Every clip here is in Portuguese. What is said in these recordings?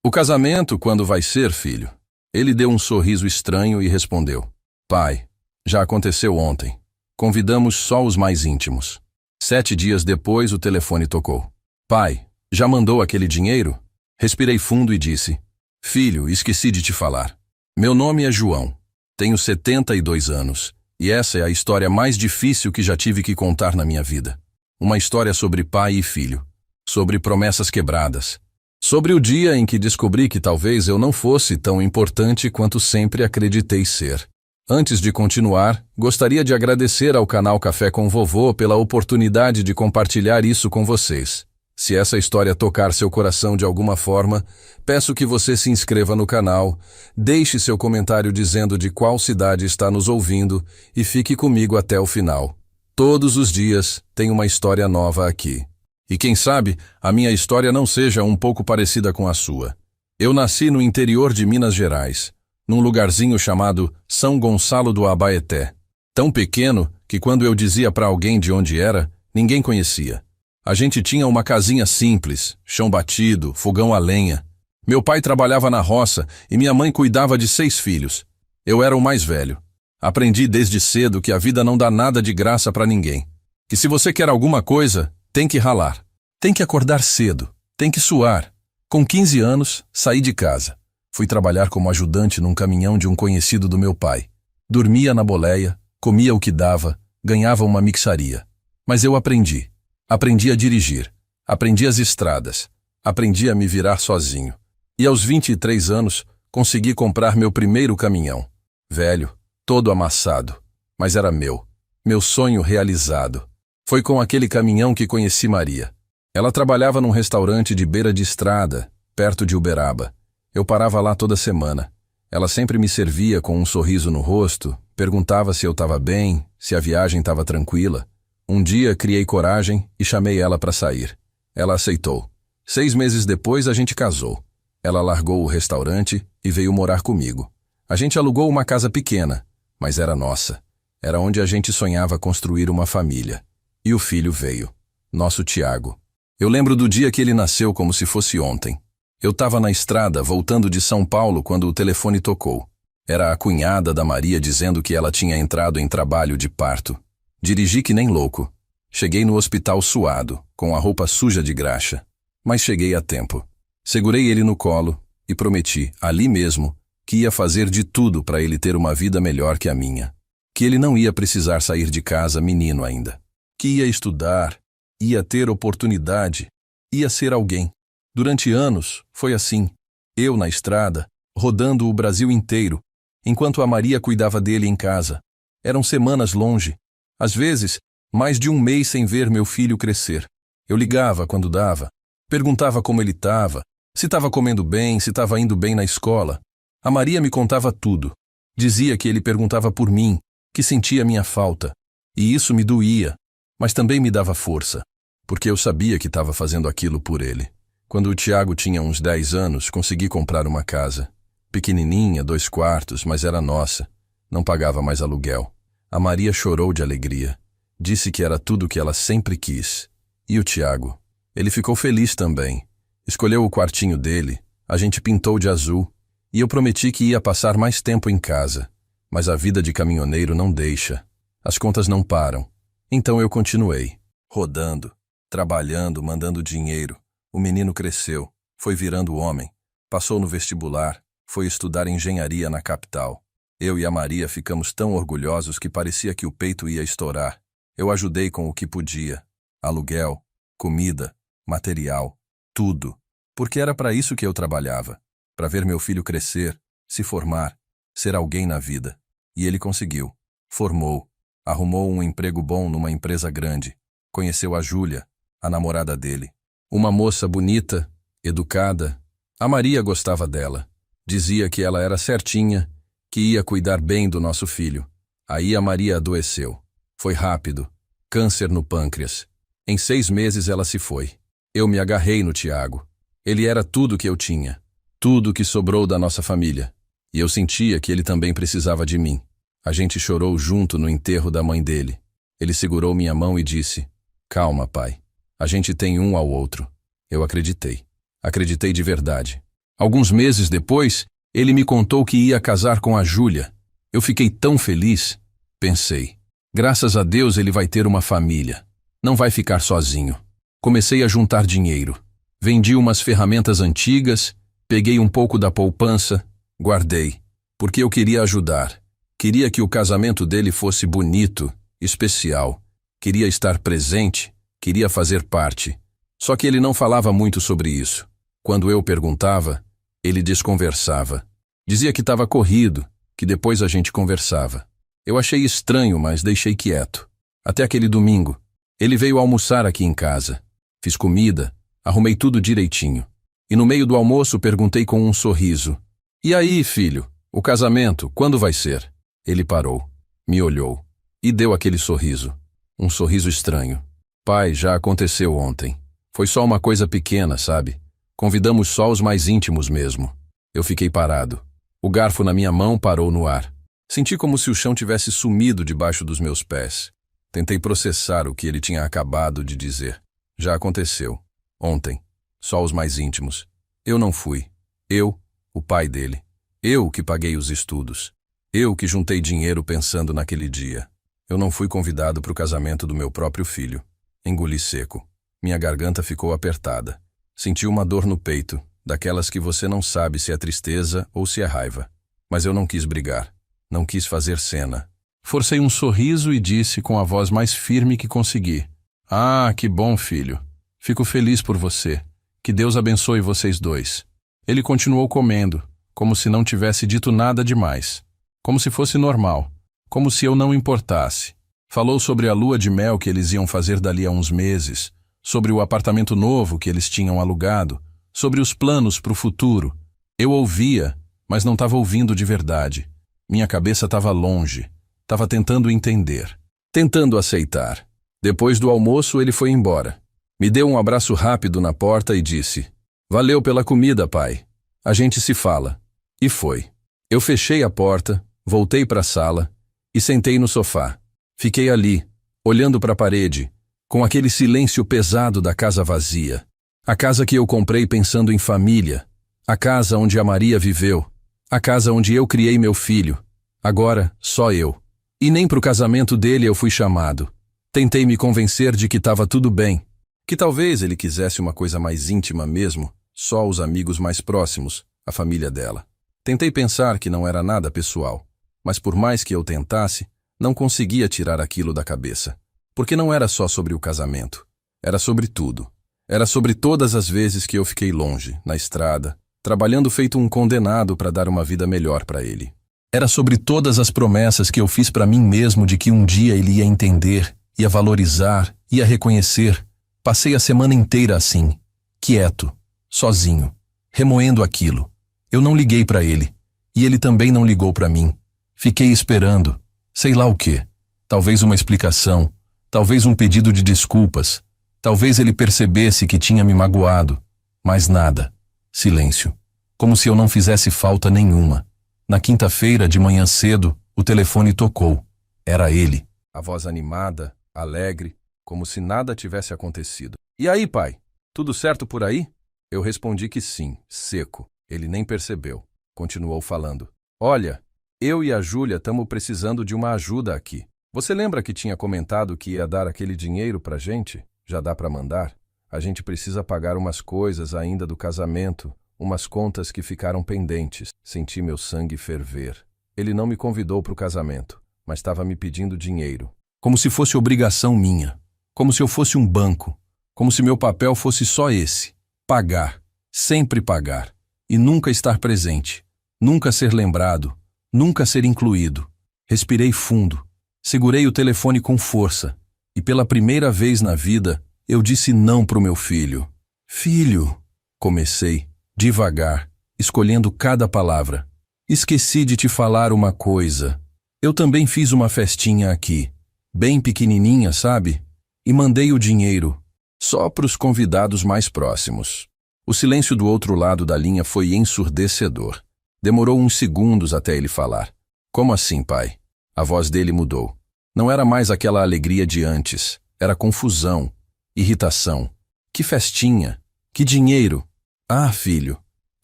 O casamento, quando vai ser, filho? Ele deu um sorriso estranho e respondeu: Pai, já aconteceu ontem. Convidamos só os mais íntimos. 7 dias depois, o telefone tocou. Pai, já mandou aquele dinheiro? Respirei fundo e disse: Filho, esqueci de te falar. Meu nome é João. Tenho 72 anos. E essa é a história mais difícil que já tive que contar na minha vida. Uma história sobre pai e filho. Sobre promessas quebradas. Sobre o dia em que descobri que talvez eu não fosse tão importante quanto sempre acreditei ser. Antes de continuar, gostaria de agradecer ao canal Café com Vovô pela oportunidade de compartilhar isso com vocês. Se essa história tocar seu coração de alguma forma, peço que você se inscreva no canal, deixe seu comentário dizendo de qual cidade está nos ouvindo e fique comigo até o final. Todos os dias tem uma história nova aqui. E quem sabe, a minha história não seja um pouco parecida com a sua. Eu nasci no interior de Minas Gerais, num lugarzinho chamado São Gonçalo do Abaeté. Tão pequeno que quando eu dizia para alguém de onde era, ninguém conhecia. A gente tinha uma casinha simples, chão batido, fogão a lenha. Meu pai trabalhava na roça e minha mãe cuidava de 6 filhos. Eu era o mais velho. Aprendi desde cedo que a vida não dá nada de graça para ninguém. Que se você quer alguma coisa, tem que ralar. Tem que acordar cedo. Tem que suar. Com 15 anos, saí de casa. Fui trabalhar como ajudante num caminhão de um conhecido do meu pai. Dormia na boleia, comia o que dava, ganhava uma mixaria. Mas eu aprendi. Aprendi a dirigir. Aprendi as estradas. Aprendi a me virar sozinho. E aos 23 anos, consegui comprar meu primeiro caminhão. Velho, todo amassado. Mas era meu. Meu sonho realizado. Foi com aquele caminhão que conheci Maria. Ela trabalhava num restaurante de beira de estrada, perto de Uberaba. Eu parava lá toda semana. Ela sempre me servia com um sorriso no rosto, perguntava se eu estava bem, se a viagem estava tranquila. Um dia criei coragem e chamei ela para sair. Ela aceitou. 6 meses depois a gente casou. Ela largou o restaurante e veio morar comigo. A gente alugou uma casa pequena, mas era nossa. Era onde a gente sonhava construir uma família. E o filho veio. Nosso Tiago. Eu lembro do dia que ele nasceu como se fosse ontem. Eu estava na estrada, voltando de São Paulo, quando o telefone tocou. Era a cunhada da Maria dizendo que ela tinha entrado em trabalho de parto. Dirigi que nem louco. Cheguei no hospital suado, com a roupa suja de graxa. Mas cheguei a tempo. Segurei ele no colo e prometi, ali mesmo, que ia fazer de tudo para ele ter uma vida melhor que a minha. Que ele não ia precisar sair de casa menino ainda. Que ia estudar, ia ter oportunidade, ia ser alguém. Durante anos, foi assim. Eu na estrada, rodando o Brasil inteiro, enquanto a Maria cuidava dele em casa. Eram semanas longe. Às vezes, mais de 1 mês sem ver meu filho crescer. Eu ligava quando dava, perguntava como ele estava, se estava comendo bem, se estava indo bem na escola. A Maria me contava tudo. Dizia que ele perguntava por mim, que sentia minha falta. E isso me doía, mas também me dava força, porque eu sabia que estava fazendo aquilo por ele. Quando o Tiago tinha uns 10 anos, consegui comprar uma casa. Pequenininha, 2 quartos, mas era nossa. Não pagava mais aluguel. A Maria chorou de alegria. Disse que era tudo o que ela sempre quis. E o Tiago? Ele ficou feliz também. Escolheu o quartinho dele, a gente pintou de azul, e eu prometi que ia passar mais tempo em casa. Mas a vida de caminhoneiro não deixa. As contas não param. Então eu continuei, rodando, trabalhando, mandando dinheiro. O menino cresceu, foi virando homem, passou no vestibular, foi estudar engenharia na capital. Eu e a Maria ficamos tão orgulhosos que parecia que o peito ia estourar. Eu ajudei com o que podia. Aluguel, comida, material, tudo. Porque era para isso que eu trabalhava. Para ver meu filho crescer, se formar, ser alguém na vida. E ele conseguiu. Formou. Arrumou um emprego bom numa empresa grande. Conheceu a Júlia, a namorada dele. Uma moça bonita, educada. A Maria gostava dela. Dizia que ela era certinha, que ia cuidar bem do nosso filho. Aí a Maria adoeceu. Foi rápido. Câncer no pâncreas. Em 6 meses ela se foi. Eu me agarrei no Tiago. Ele era tudo que eu tinha. Tudo que sobrou da nossa família. E eu sentia que ele também precisava de mim. A gente chorou junto no enterro da mãe dele. Ele segurou minha mão e disse: Calma, pai. A gente tem um ao outro. Eu acreditei. Acreditei de verdade. Alguns meses depois, ele me contou que ia casar com a Júlia. Eu fiquei tão feliz. Pensei, graças a Deus ele vai ter uma família. Não vai ficar sozinho. Comecei a juntar dinheiro. Vendi umas ferramentas antigas, peguei um pouco da poupança, guardei, porque eu queria ajudar. Queria que o casamento dele fosse bonito, especial. Queria estar presente, queria fazer parte. Só que ele não falava muito sobre isso. Quando eu perguntava, ele desconversava. Dizia que estava corrido, que depois a gente conversava. Eu achei estranho, mas deixei quieto. Até aquele domingo. Ele veio almoçar aqui em casa. Fiz comida, arrumei tudo direitinho. E no meio do almoço perguntei com um sorriso: "E aí, filho, o casamento, quando vai ser?" Ele parou, me olhou e deu aquele sorriso. Um sorriso estranho. "Pai, já aconteceu ontem. Foi só uma coisa pequena, sabe? Convidamos só os mais íntimos mesmo." Eu fiquei parado. O garfo na minha mão parou no ar. Senti como se o chão tivesse sumido debaixo dos meus pés. Tentei processar o que ele tinha acabado de dizer. Já aconteceu. Ontem. Só os mais íntimos. Eu não fui. Eu, o pai dele. Eu que paguei os estudos. Eu que juntei dinheiro pensando naquele dia. Eu não fui convidado para o casamento do meu próprio filho. Engoli seco. Minha garganta ficou apertada. Senti uma dor no peito, daquelas que você não sabe se é tristeza ou se é raiva. Mas eu não quis brigar. Não quis fazer cena. Forcei um sorriso e disse com a voz mais firme que consegui: "Ah, que bom, filho. Fico feliz por você. Que Deus abençoe vocês dois." Ele continuou comendo, como se não tivesse dito nada demais. Como se fosse normal. Como se eu não importasse. Falou sobre a lua de mel que eles iam fazer dali a uns meses, sobre o apartamento novo que eles tinham alugado, sobre os planos para o futuro. Eu ouvia, mas não estava ouvindo de verdade. Minha cabeça estava longe. Estava tentando entender. Tentando aceitar. Depois do almoço, ele foi embora. Me deu um abraço rápido na porta e disse: "Valeu pela comida, pai. A gente se fala." E foi. Eu fechei a porta, voltei para a sala e sentei no sofá. Fiquei ali, olhando para a parede, com aquele silêncio pesado da casa vazia. A casa que eu comprei pensando em família. A casa onde a Maria viveu. A casa onde eu criei meu filho. Agora, só eu. E nem para o casamento dele eu fui chamado. Tentei me convencer de que estava tudo bem. Que talvez ele quisesse uma coisa mais íntima mesmo, só os amigos mais próximos, a família dela. Tentei pensar que não era nada pessoal, mas por mais que eu tentasse, não conseguia tirar aquilo da cabeça. Porque não era só sobre o casamento. Era sobre tudo. Era sobre todas as vezes que eu fiquei longe, na estrada, trabalhando feito um condenado para dar uma vida melhor para ele. Era sobre todas as promessas que eu fiz para mim mesmo de que um dia ele ia entender, ia valorizar, ia reconhecer. Passei a semana inteira assim, quieto, sozinho, remoendo aquilo. Eu não liguei para ele, e ele também não ligou para mim. Fiquei esperando, sei lá o quê. Talvez uma explicação, talvez um pedido de desculpas, talvez ele percebesse que tinha me magoado. Mas nada. Silêncio. Como se eu não fizesse falta nenhuma. Na quinta-feira, de manhã cedo, o telefone tocou. Era ele. A voz animada, alegre, como se nada tivesse acontecido. "E aí, pai? Tudo certo por aí?" Eu respondi que sim, seco. Ele nem percebeu. Continuou falando: "Olha, eu e a Júlia estamos precisando de uma ajuda aqui. Você lembra que tinha comentado que ia dar aquele dinheiro pra gente? Já dá pra mandar? A gente precisa pagar umas coisas ainda do casamento, umas contas que ficaram pendentes." Senti meu sangue ferver. Ele não me convidou pro casamento, mas estava me pedindo dinheiro. Como se fosse obrigação minha. Como se eu fosse um banco. Como se meu papel fosse só esse. Pagar. Sempre pagar. E nunca estar presente. Nunca ser lembrado. Nunca ser incluído. Respirei fundo. Segurei o telefone com força. E pela primeira vez na vida, eu disse não pro meu filho. "Filho", comecei, devagar, escolhendo cada palavra. "Esqueci de te falar uma coisa. Eu também fiz uma festinha aqui. Bem pequenininha, sabe? E mandei o dinheiro. Só pros convidados mais próximos." O silêncio do outro lado da linha foi ensurdecedor. Demorou uns segundos até ele falar. "Como assim, pai?" A voz dele mudou. Não era mais aquela alegria de antes. Era confusão, irritação. "Que festinha? Que dinheiro?" "Ah, filho."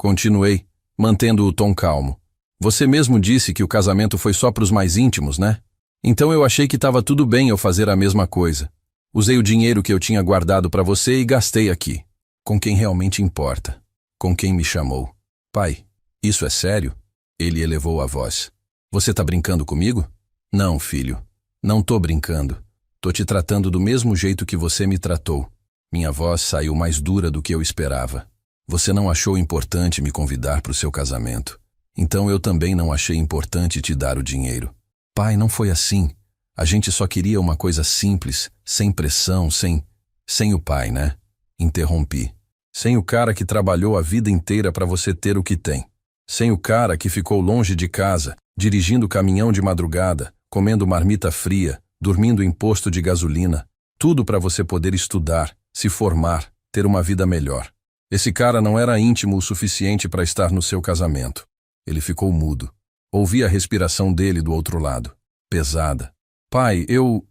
Continuei, mantendo o tom calmo. Você mesmo disse que o casamento foi só para os mais íntimos, né? Então eu achei que estava tudo bem eu fazer a mesma coisa. Usei o dinheiro que eu tinha guardado para você e gastei aqui. Com quem realmente importa. Com quem me chamou. Pai, isso é sério? Ele elevou a voz. Você tá brincando comigo? Não, filho. Não tô brincando. Tô te tratando do mesmo jeito que você me tratou. Minha voz saiu mais dura do que eu esperava. Você não achou importante me convidar para o seu casamento. Então eu também não achei importante te dar o dinheiro. Pai, não foi assim. A gente só queria uma coisa simples, sem pressão, sem o pai, né? Interrompi. Sem o cara que trabalhou a vida inteira para você ter o que tem. Sem o cara que ficou longe de casa, dirigindo caminhão de madrugada, comendo marmita fria, dormindo em posto de gasolina. Tudo para você poder estudar, se formar, ter uma vida melhor. Esse cara não era íntimo o suficiente para estar no seu casamento. Ele ficou mudo. Ouvi a respiração dele do outro lado. Pesada. Pai, eu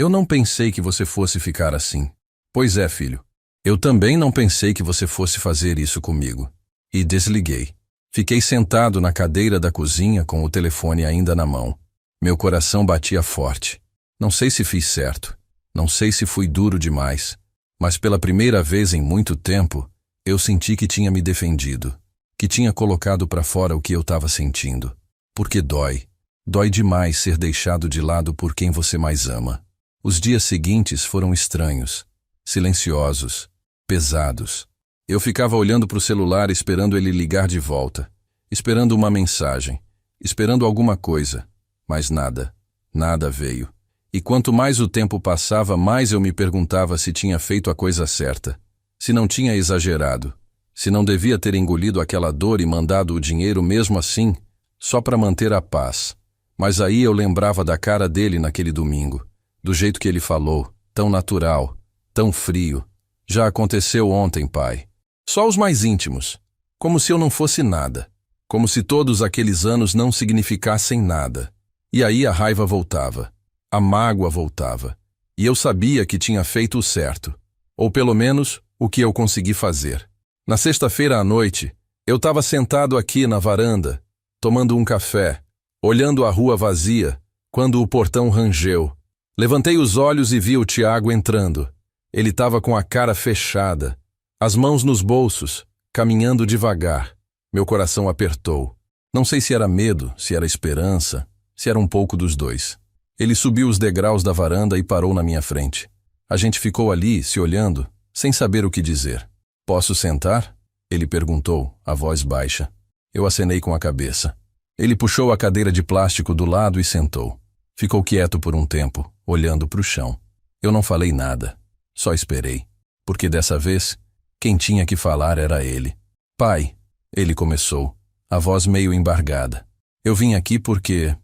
não pensei que você fosse ficar assim. Pois é, filho. Eu também não pensei que você fosse fazer isso comigo. E desliguei. Fiquei sentado na cadeira da cozinha com o telefone ainda na mão. Meu coração batia forte. Não sei se fiz certo. Não sei se fui duro demais. Mas pela primeira vez em muito tempo, eu senti que tinha me defendido. Que tinha colocado para fora o que eu estava sentindo. Porque dói. Dói demais ser deixado de lado por quem você mais ama. Os dias seguintes foram estranhos. Silenciosos. Pesados. Eu ficava olhando para o celular esperando ele ligar de volta. Esperando uma mensagem. Esperando alguma coisa. Mas nada. Nada veio. E quanto mais o tempo passava, mais eu me perguntava se tinha feito a coisa certa. Se não tinha exagerado. Se não devia ter engolido aquela dor e mandado o dinheiro mesmo assim, só para manter a paz. Mas aí eu lembrava da cara dele naquele domingo. Do jeito que ele falou. Tão natural. Tão frio. Já aconteceu ontem, pai. Só os mais íntimos. Como se eu não fosse nada. Como se todos aqueles anos não significassem nada. E aí a raiva voltava. A mágoa voltava. E eu sabia que tinha feito o certo. Ou pelo menos, o que eu consegui fazer. Na sexta-feira à noite, eu estava sentado aqui na varanda, tomando um café, olhando a rua vazia, quando o portão rangeu. Levantei os olhos e vi o Tiago entrando. Ele estava com a cara fechada, as mãos nos bolsos, caminhando devagar. Meu coração apertou. Não sei se era medo, se era esperança, se era um pouco dos dois. Ele subiu os degraus da varanda e parou na minha frente. A gente ficou ali, se olhando, sem saber o que dizer. Posso sentar? Ele perguntou, a voz baixa. Eu acenei com a cabeça. Ele puxou a cadeira de plástico do lado e sentou. Ficou quieto por um tempo, olhando para o chão. Eu não falei nada. Só esperei. Porque dessa vez, quem tinha que falar era ele. Pai, ele começou, a voz meio embargada. Eu vim aqui porque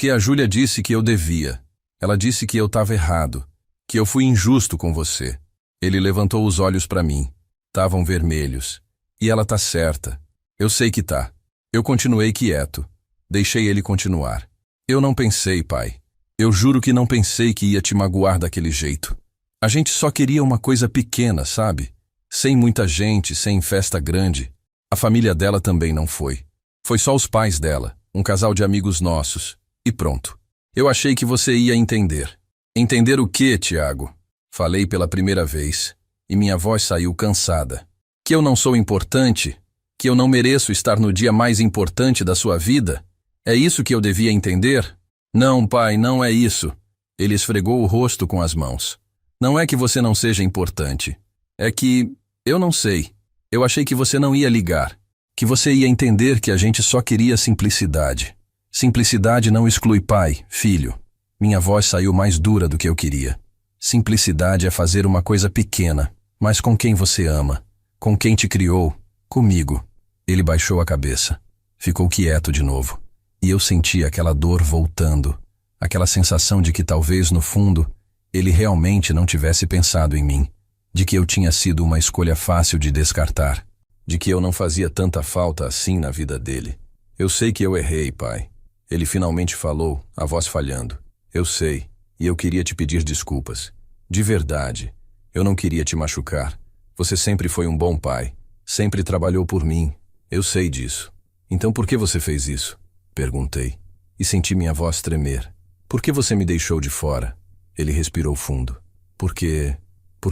a Júlia disse que eu devia. Ela disse que eu estava errado, que eu fui injusto com você. Ele levantou os olhos para mim. Estavam vermelhos. E ela tá certa. Eu sei que tá. Eu continuei quieto. Deixei ele continuar. Eu não pensei, pai. Eu juro que não pensei que ia te magoar daquele jeito. A gente só queria uma coisa pequena, sabe? Sem muita gente, sem festa grande. A família dela também não foi. Foi só os pais dela, um casal de amigos nossos. E pronto. Eu achei que você ia entender. Entender o quê, Tiago? Falei pela primeira vez, e minha voz saiu cansada. Que eu não sou importante? Que eu não mereço estar no dia mais importante da sua vida? É isso que eu devia entender? Não, pai, não é isso. Ele esfregou o rosto com as mãos. Não é que você não seja importante. É que, eu não sei. Eu achei que você não ia ligar. Que você ia entender que a gente só queria simplicidade. Simplicidade não exclui pai, filho. Minha voz saiu mais dura do que eu queria. Simplicidade é fazer uma coisa pequena, mas com quem você ama, com quem te criou, comigo. Ele baixou a cabeça. Ficou quieto de novo. E eu senti aquela dor voltando, aquela sensação de que talvez, no fundo, ele realmente não tivesse pensado em mim, de que eu tinha sido uma escolha fácil de descartar, de que eu não fazia tanta falta assim na vida dele. Eu sei que eu errei, pai. Ele finalmente falou, a voz falhando. Eu sei, e eu queria te pedir desculpas. De verdade. Eu não queria te machucar. Você sempre foi um bom pai. Sempre trabalhou por mim. Eu sei disso. Então por que você fez isso? Perguntei, e senti minha voz tremer. Por que você me deixou de fora? Ele respirou fundo. Porque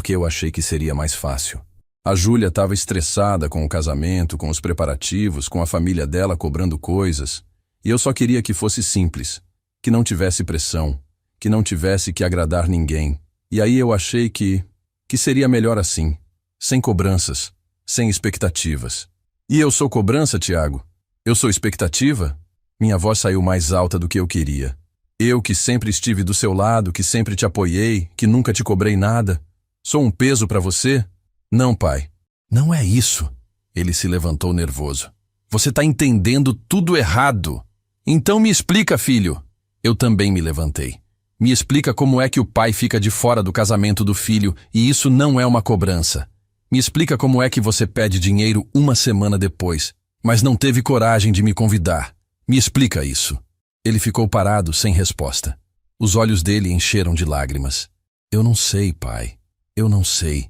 eu achei que seria mais fácil. A Júlia estava estressada com o casamento, com os preparativos, com a família dela cobrando coisas. E eu só queria que fosse simples, que não tivesse pressão, que não tivesse que agradar ninguém. E aí eu achei que seria melhor assim, sem cobranças, sem expectativas. E eu sou cobrança, Tiago? Eu sou expectativa? Minha voz saiu mais alta do que eu queria. Eu que sempre estive do seu lado, que sempre te apoiei, que nunca te cobrei nada. Sou um peso para você? Não, pai. Não é isso. Ele se levantou nervoso. Você está entendendo tudo errado. Então me explica, filho. Eu também me levantei. Me explica como é que o pai fica de fora do casamento do filho e isso não é uma cobrança. Me explica como é que você pede dinheiro uma semana depois, mas não teve coragem de me convidar. Me explica isso. Ele ficou parado, sem resposta. Os olhos dele encheram de lágrimas. Eu não sei, pai. Eu não sei.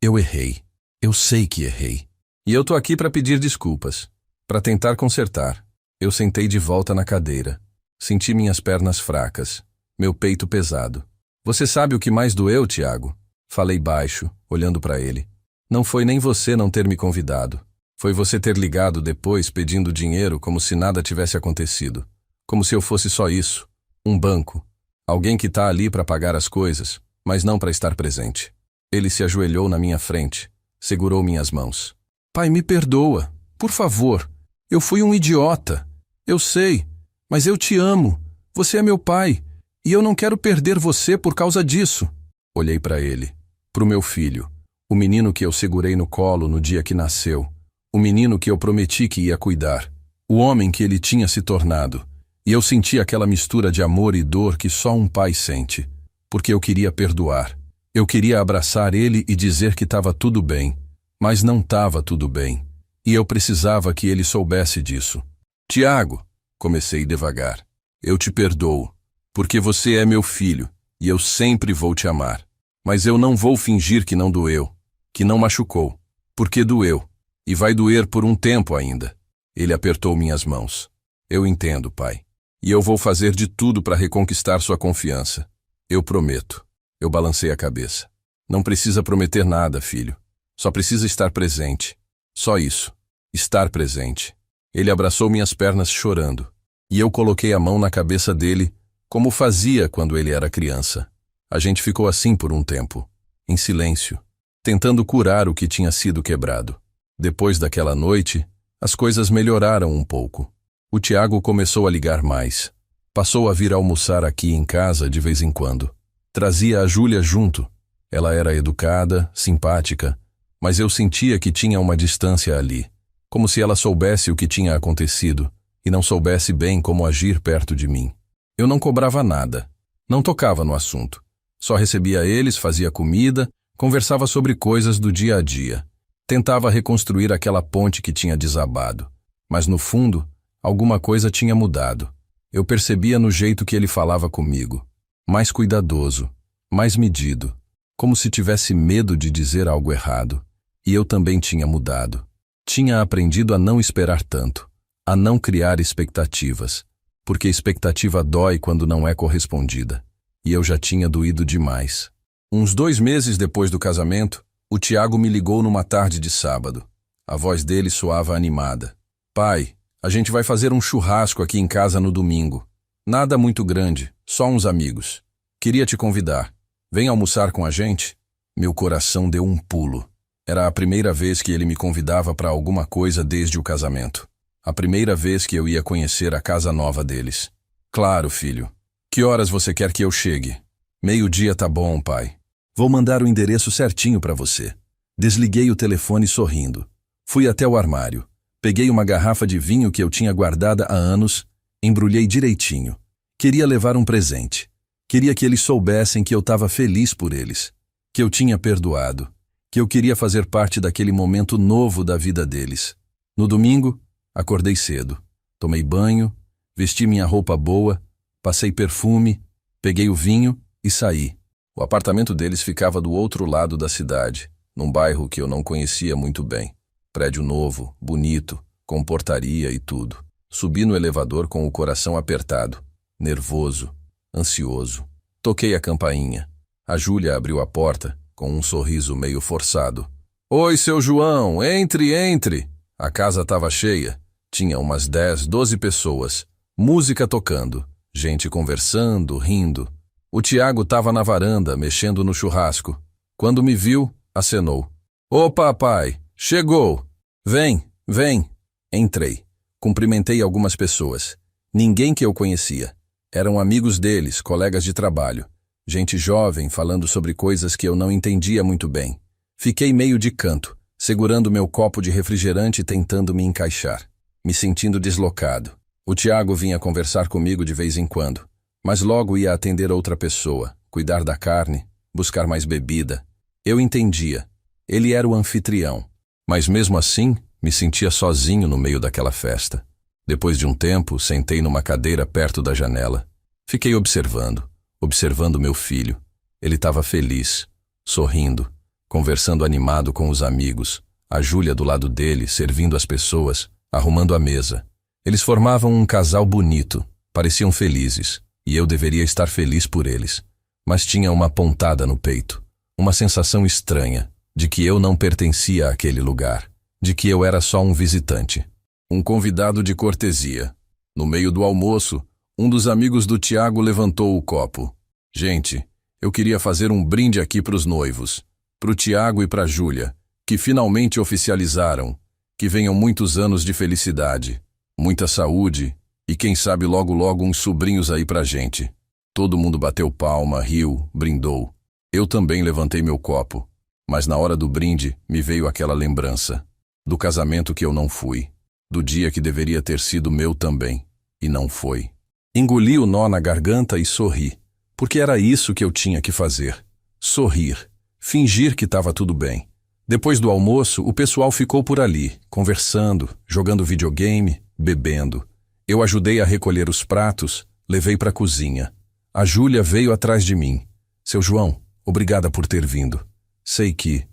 Eu errei. Eu sei que errei. E eu tô aqui para pedir desculpas, para tentar consertar. Eu sentei de volta na cadeira. Senti minhas pernas fracas, meu peito pesado. Você sabe o que mais doeu, Tiago? Falei baixo, olhando para ele. Não foi nem você não ter me convidado. Foi você ter ligado depois pedindo dinheiro como se nada tivesse acontecido. Como se eu fosse só isso. Um banco. Alguém que tá ali para pagar as coisas, mas não para estar presente. Ele se ajoelhou na minha frente, segurou minhas mãos. Pai, me perdoa. Por favor. Eu fui um idiota. Eu sei. Mas eu te amo. Você é meu pai. E eu não quero perder você por causa disso. Olhei para ele. Pro meu filho. O menino que eu segurei no colo no dia que nasceu. O menino que eu prometi que ia cuidar. O homem que ele tinha se tornado. E eu senti aquela mistura de amor e dor que só um pai sente. Porque eu queria perdoar. Eu queria abraçar ele e dizer que estava tudo bem. Mas não estava tudo bem. E eu precisava que ele soubesse disso. Tiago, comecei devagar. Eu te perdoo. Porque você é meu filho. E eu sempre vou te amar. Mas eu não vou fingir que não doeu. Que não machucou. Porque doeu. E vai doer por um tempo ainda. Ele apertou minhas mãos. Eu entendo, pai. E eu vou fazer de tudo para reconquistar sua confiança. Eu prometo. Eu balancei a cabeça. Não precisa prometer nada, filho. Só precisa estar presente. Só isso. Estar presente. Ele abraçou minhas pernas chorando. E eu coloquei a mão na cabeça dele, como fazia quando ele era criança. A gente ficou assim por um tempo, em silêncio, tentando curar o que tinha sido quebrado. Depois daquela noite, as coisas melhoraram um pouco. O Tiago começou a ligar mais. Passou a vir almoçar aqui em casa de vez em quando. Trazia a Júlia junto. Ela era educada, simpática, mas eu sentia que tinha uma distância ali, como se ela soubesse o que tinha acontecido e não soubesse bem como agir perto de mim. Eu não cobrava nada, não tocava no assunto. Só recebia eles, fazia comida, conversava sobre coisas do dia a dia. Tentava reconstruir aquela ponte que tinha desabado. Mas no fundo, alguma coisa tinha mudado. Eu percebia no jeito que ele falava comigo. Mais cuidadoso, mais medido, como se tivesse medo de dizer algo errado. E eu também tinha mudado. Tinha aprendido a não esperar tanto, a não criar expectativas, porque expectativa dói quando não é correspondida. E eu já tinha doído demais. Uns 2 meses depois do casamento, o Tiago me ligou numa tarde de sábado. A voz dele soava animada. Pai, a gente vai fazer um churrasco aqui em casa no domingo. Nada muito grande, só uns amigos. Queria te convidar. Vem almoçar com a gente? Meu coração deu um pulo. Era a primeira vez que ele me convidava para alguma coisa desde o casamento. A primeira vez que eu ia conhecer a casa nova deles. Claro, filho. Que horas você quer que eu chegue? 12:00 tá bom, pai. Vou mandar o endereço certinho para você. Desliguei o telefone sorrindo. Fui até o armário. Peguei uma garrafa de vinho que eu tinha guardada há anos, embrulhei direitinho. Queria levar um presente. Queria que eles soubessem que eu estava feliz por eles, que eu tinha perdoado, que eu queria fazer parte daquele momento novo da vida deles. No domingo, acordei cedo. Tomei banho, vesti minha roupa boa, passei perfume, peguei o vinho e saí. O apartamento deles ficava do outro lado da cidade, num bairro que eu não conhecia muito bem. Prédio novo, bonito, com portaria e tudo. Subi no elevador com o coração apertado, nervoso, ansioso. Toquei a campainha. A Júlia abriu a porta, com um sorriso meio forçado. Oi, seu João, entre, entre! A casa estava cheia. Tinha umas 10, 12 pessoas. Música tocando, gente conversando, rindo. O Tiago estava na varanda, mexendo no churrasco. Quando me viu, acenou. Ô papai, chegou! Vem, vem! Entrei. Cumprimentei algumas pessoas. Ninguém que eu conhecia. Eram amigos deles, colegas de trabalho. Gente jovem falando sobre coisas que eu não entendia muito bem. Fiquei meio de canto, segurando meu copo de refrigerante e tentando me encaixar, me sentindo deslocado. O Tiago vinha conversar comigo de vez em quando, mas logo ia atender outra pessoa, cuidar da carne, buscar mais bebida. Eu entendia. Ele era o anfitrião. Mas mesmo assim, me sentia sozinho no meio daquela festa. Depois de um tempo, sentei numa cadeira perto da janela. Fiquei observando meu filho. Ele estava feliz, sorrindo, conversando animado com os amigos, a Júlia do lado dele, servindo as pessoas, arrumando a mesa. Eles formavam um casal bonito, pareciam felizes, e eu deveria estar feliz por eles. Mas tinha uma pontada no peito, uma sensação estranha, de que eu não pertencia àquele lugar, de que eu era só um visitante, um convidado de cortesia. No meio do almoço, um dos amigos do Tiago levantou o copo. Gente, eu queria fazer um brinde aqui para os noivos, para o Tiago e para a Júlia, que finalmente oficializaram, que venham muitos anos de felicidade, muita saúde e quem sabe logo logo uns sobrinhos aí pra gente. Todo mundo bateu palma, riu, brindou. Eu também levantei meu copo, mas na hora do brinde me veio aquela lembrança, do casamento que eu não fui, do dia que deveria ter sido meu também, e não foi. Engoli o nó na garganta e sorri, porque era isso que eu tinha que fazer. Sorrir, fingir que estava tudo bem. Depois do almoço, o pessoal ficou por ali, conversando, jogando videogame, bebendo. Eu ajudei a recolher os pratos, levei para a cozinha. A Júlia veio atrás de mim. Seu João, obrigada por ter vindo. Sei que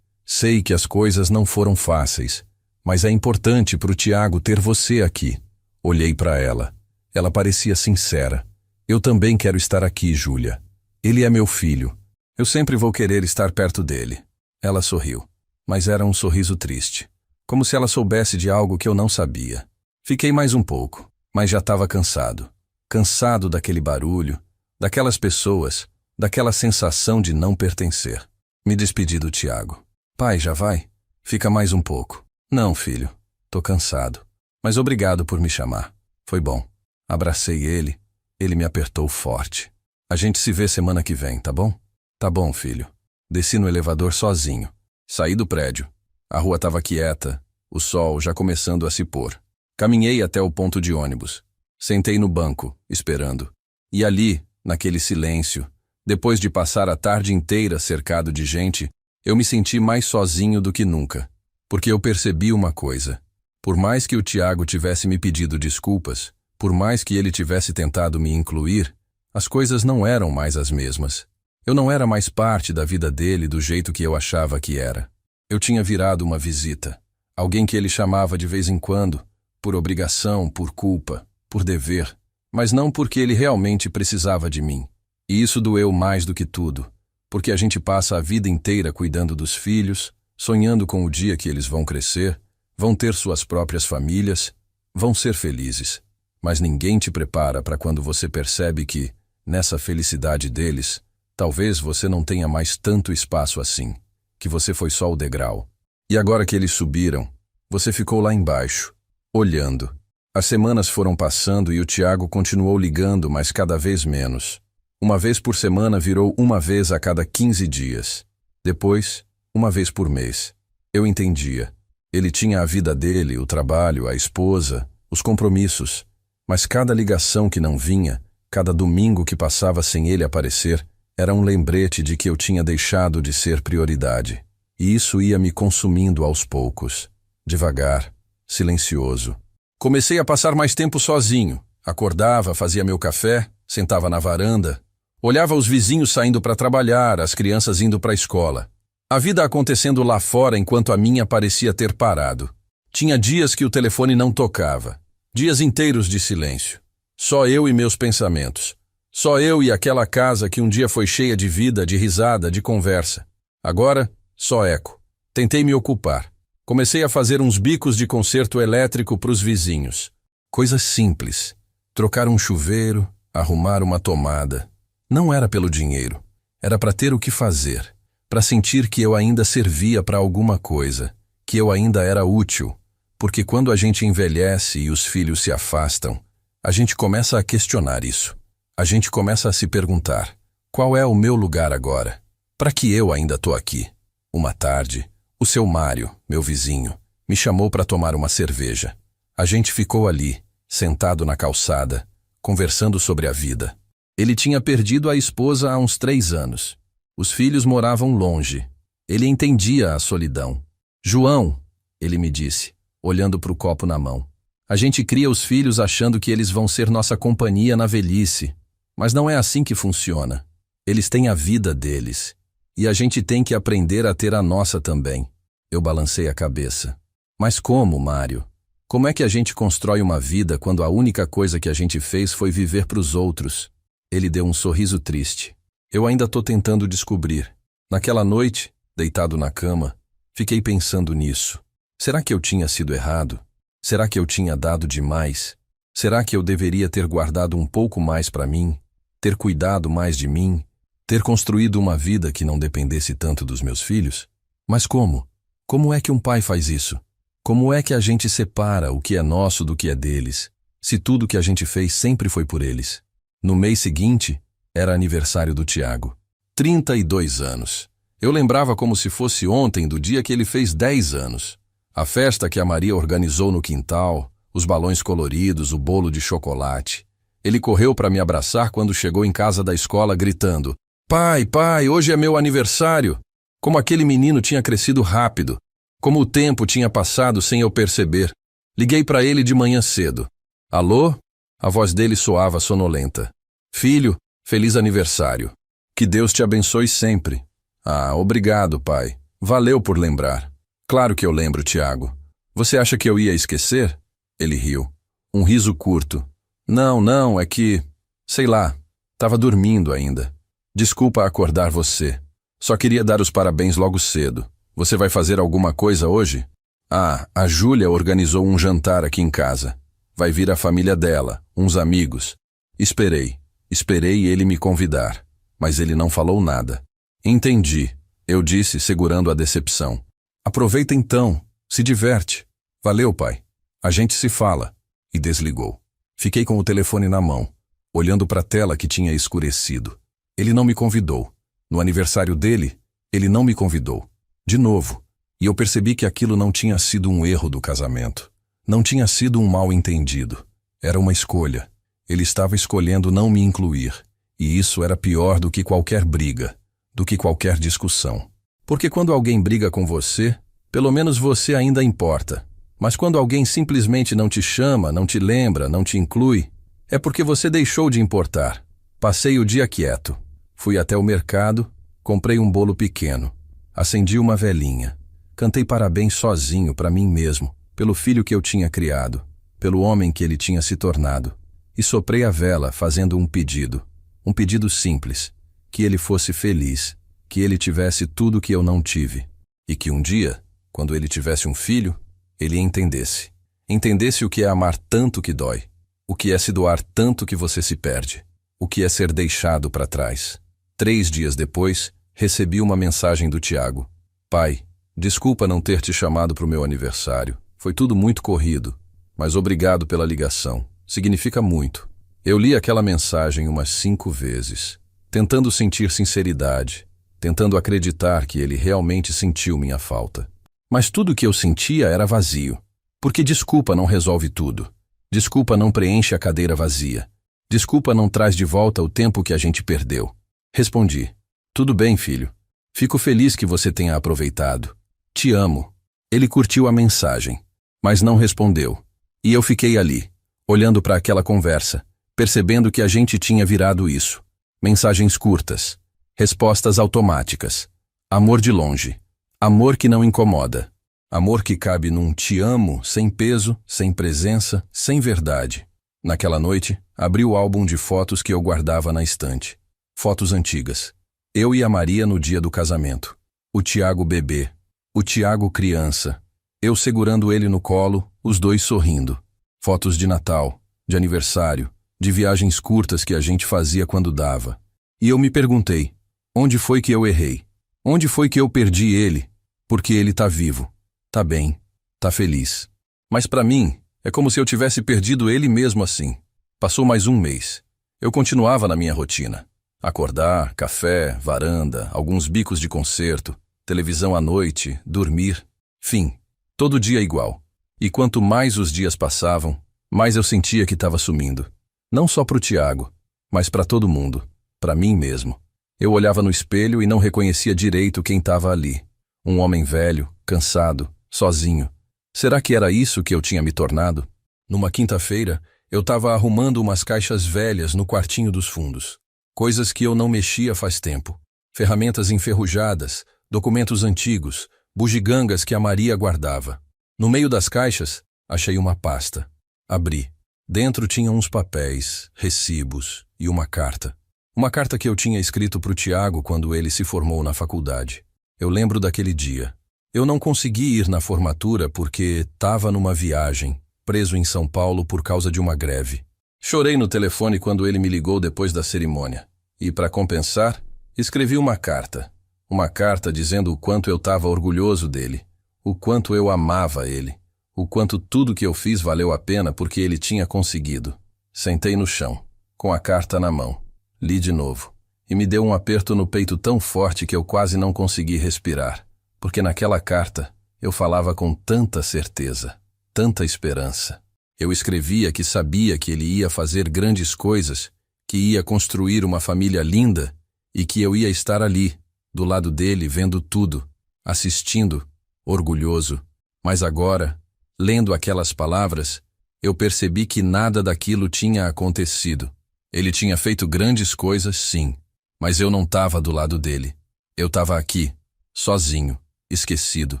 as coisas não foram fáceis, mas é importante para o Tiago ter você aqui. Olhei para ela. Ela parecia sincera. Eu também quero estar aqui, Júlia. Ele é meu filho. Eu sempre vou querer estar perto dele. Ela sorriu, mas era um sorriso triste, como se ela soubesse de algo que eu não sabia. Fiquei mais um pouco, mas já estava cansado. Cansado daquele barulho, daquelas pessoas, daquela sensação de não pertencer. Me despedi do Tiago. Pai, já vai? Fica mais um pouco. Não, filho. Tô cansado. Mas obrigado por me chamar. Foi bom. Abracei ele. Ele me apertou forte. A gente se vê semana que vem, tá bom? Tá bom, filho. Desci no elevador sozinho. Saí do prédio. A rua estava quieta, o sol já começando a se pôr. Caminhei até o ponto de ônibus. Sentei no banco, esperando. E ali, naquele silêncio, depois de passar a tarde inteira cercado de gente, eu me senti mais sozinho do que nunca. Porque eu percebi uma coisa. Por mais que o Tiago tivesse me pedido desculpas, por mais que ele tivesse tentado me incluir, as coisas não eram mais as mesmas. Eu não era mais parte da vida dele do jeito que eu achava que era. Eu tinha virado uma visita, alguém que ele chamava de vez em quando, por obrigação, por culpa, por dever, mas não porque ele realmente precisava de mim. E isso doeu mais do que tudo, porque a gente passa a vida inteira cuidando dos filhos, sonhando com o dia que eles vão crescer, vão ter suas próprias famílias, vão ser felizes. Mas ninguém te prepara para quando você percebe que, nessa felicidade deles, talvez você não tenha mais tanto espaço assim, que você foi só o degrau. E agora que eles subiram, você ficou lá embaixo, olhando. As semanas foram passando e o Tiago continuou ligando, mas cada vez menos. Uma vez por semana virou uma vez a cada 15 dias. Depois, uma vez por mês. Eu entendia. Ele tinha a vida dele, o trabalho, a esposa, os compromissos. Mas cada ligação que não vinha, cada domingo que passava sem ele aparecer, era um lembrete de que eu tinha deixado de ser prioridade. E isso ia me consumindo aos poucos, devagar, silencioso. Comecei a passar mais tempo sozinho. Acordava, fazia meu café, sentava na varanda, olhava os vizinhos saindo para trabalhar, as crianças indo para a escola. A vida acontecendo lá fora enquanto a minha parecia ter parado. Tinha dias que o telefone não tocava. Dias inteiros de silêncio. Só eu e meus pensamentos. Só eu e aquela casa que um dia foi cheia de vida, de risada, de conversa. Agora, só eco. Tentei me ocupar. Comecei a fazer uns bicos de conserto elétrico para os vizinhos. Coisas simples. Trocar um chuveiro, arrumar uma tomada. Não era pelo dinheiro. Era para ter o que fazer. Para sentir que eu ainda servia para alguma coisa. Que eu ainda era útil. Porque quando a gente envelhece e os filhos se afastam, a gente começa a questionar isso. A gente começa a se perguntar, qual é o meu lugar agora? Para que eu ainda estou aqui? Uma tarde, o seu Mário, meu vizinho, me chamou para tomar uma cerveja. A gente ficou ali, sentado na calçada, conversando sobre a vida. Ele tinha perdido a esposa há uns 3 anos. Os filhos moravam longe. Ele entendia a solidão. João, ele me disse, olhando para o copo na mão. A gente cria os filhos achando que eles vão ser nossa companhia na velhice. Mas não é assim que funciona. Eles têm a vida deles. E a gente tem que aprender a ter a nossa também. Eu balancei a cabeça. Mas como, Mário? Como é que a gente constrói uma vida quando a única coisa que a gente fez foi viver para os outros? Ele deu um sorriso triste. Eu ainda estou tentando descobrir. Naquela noite, deitado na cama, fiquei pensando nisso. Será que eu tinha sido errado? Será que eu tinha dado demais? Será que eu deveria ter guardado um pouco mais para mim? Ter cuidado mais de mim? Ter construído uma vida que não dependesse tanto dos meus filhos? Mas como? Como é que um pai faz isso? Como é que a gente separa o que é nosso do que é deles, se tudo que a gente fez sempre foi por eles? No mês seguinte, era aniversário do Tiago. 32 anos. Eu lembrava como se fosse ontem do dia que ele fez 10 anos. A festa que a Maria organizou no quintal, os balões coloridos, o bolo de chocolate. Ele correu para me abraçar quando chegou em casa da escola gritando: "Pai, pai, hoje é meu aniversário!" Como aquele menino tinha crescido rápido. Como o tempo tinha passado sem eu perceber. Liguei para ele de manhã cedo. "Alô?" A voz dele soava sonolenta. "Filho, feliz aniversário. Que Deus te abençoe sempre." "Ah, obrigado, pai. Valeu por lembrar." "Claro que eu lembro, Tiago. Você acha que eu ia esquecer?" Ele riu. Um riso curto. Não, é que... sei lá, estava dormindo ainda. Desculpa acordar você. Só queria dar os parabéns logo cedo. Você vai fazer alguma coisa hoje?" "Ah, a Júlia organizou um jantar aqui em casa. Vai vir a família dela, uns amigos." Esperei ele me convidar, mas ele não falou nada. "Entendi", eu disse, segurando a decepção. "Aproveita então, se diverte." "Valeu, pai. A gente se fala." E desligou. Fiquei com o telefone na mão, olhando para a tela que tinha escurecido. Ele não me convidou. No aniversário dele, ele não me convidou. De novo. E eu percebi que aquilo não tinha sido um erro do casamento. Não tinha sido um mal-entendido. Era uma escolha. Ele estava escolhendo não me incluir. E isso era pior do que qualquer briga, do que qualquer discussão. Porque quando alguém briga com você, pelo menos você ainda importa. Mas quando alguém simplesmente não te chama, não te lembra, não te inclui, é porque você deixou de importar. Passei o dia quieto. Fui até o mercado, comprei um bolo pequeno. Acendi uma velinha. Cantei parabéns sozinho para mim mesmo, pelo filho que eu tinha criado, pelo homem que ele tinha se tornado. E soprei a vela fazendo um pedido simples, que ele fosse feliz, que ele tivesse tudo que eu não tive. E que um dia, quando ele tivesse um filho, ele entendesse o que é amar tanto que dói, o que é se doar tanto que você se perde, o que é ser deixado para trás. 3 dias depois, recebi uma mensagem do Tiago. "Pai, desculpa não ter te chamado para o meu aniversário. Foi tudo muito corrido, mas obrigado pela ligação. Significa muito." Eu li aquela mensagem umas 5 vezes, tentando sentir sinceridade, tentando acreditar que ele realmente sentiu minha falta. Mas tudo que eu sentia era vazio, porque desculpa não resolve tudo. Desculpa não preenche a cadeira vazia. Desculpa não traz de volta o tempo que a gente perdeu. Respondi: "Tudo bem, filho. Fico feliz que você tenha aproveitado. Te amo." Ele curtiu a mensagem, mas não respondeu. E eu fiquei ali, olhando para aquela conversa, percebendo que a gente tinha virado isso. Mensagens curtas, respostas automáticas, amor de longe, amor que não incomoda. Amor que cabe num te amo, sem peso, sem presença, sem verdade. Naquela noite, abri o álbum de fotos que eu guardava na estante. Fotos antigas. Eu e a Maria no dia do casamento. O Tiago bebê. O Tiago criança. Eu segurando ele no colo, os dois sorrindo. Fotos de Natal, de aniversário, de viagens curtas que a gente fazia quando dava. E eu me perguntei, onde foi que eu errei? Onde foi que eu perdi ele? Porque ele tá vivo, tá bem, tá feliz. Mas pra mim, é como se eu tivesse perdido ele mesmo assim. Passou mais um mês. Eu continuava na minha rotina. Acordar, café, varanda, alguns bicos de concerto, televisão à noite, dormir. Fim, todo dia igual. E quanto mais os dias passavam, mais eu sentia que estava sumindo. Não só pro Tiago, mas para todo mundo, para mim mesmo. Eu olhava no espelho e não reconhecia direito quem estava ali. Um homem velho, cansado, sozinho. Será que era isso que eu tinha me tornado? Numa quinta-feira, eu estava arrumando umas caixas velhas no quartinho dos fundos. Coisas que eu não mexia faz tempo. Ferramentas enferrujadas, documentos antigos, bugigangas que a Maria guardava. No meio das caixas, achei uma pasta. Abri. Dentro tinha uns papéis, recibos e uma carta. Uma carta que eu tinha escrito para o Tiago quando ele se formou na faculdade. Eu lembro daquele dia. Eu não consegui ir na formatura porque estava numa viagem, preso em São Paulo por causa de uma greve. Chorei no telefone quando ele me ligou depois da cerimônia. E, para compensar, escrevi uma carta. Uma carta dizendo o quanto eu estava orgulhoso dele, o quanto eu amava ele, o quanto tudo que eu fiz valeu a pena porque ele tinha conseguido. Sentei no chão, com a carta na mão. Li de novo. E me deu um aperto no peito tão forte que eu quase não consegui respirar. Porque naquela carta eu falava com tanta certeza, tanta esperança. Eu escrevia que sabia que ele ia fazer grandes coisas, que ia construir uma família linda e que eu ia estar ali, do lado dele, vendo tudo, assistindo, orgulhoso. Mas agora, lendo aquelas palavras, eu percebi que nada daquilo tinha acontecido. Ele tinha feito grandes coisas, sim, mas eu não estava do lado dele. Eu estava aqui, sozinho, esquecido.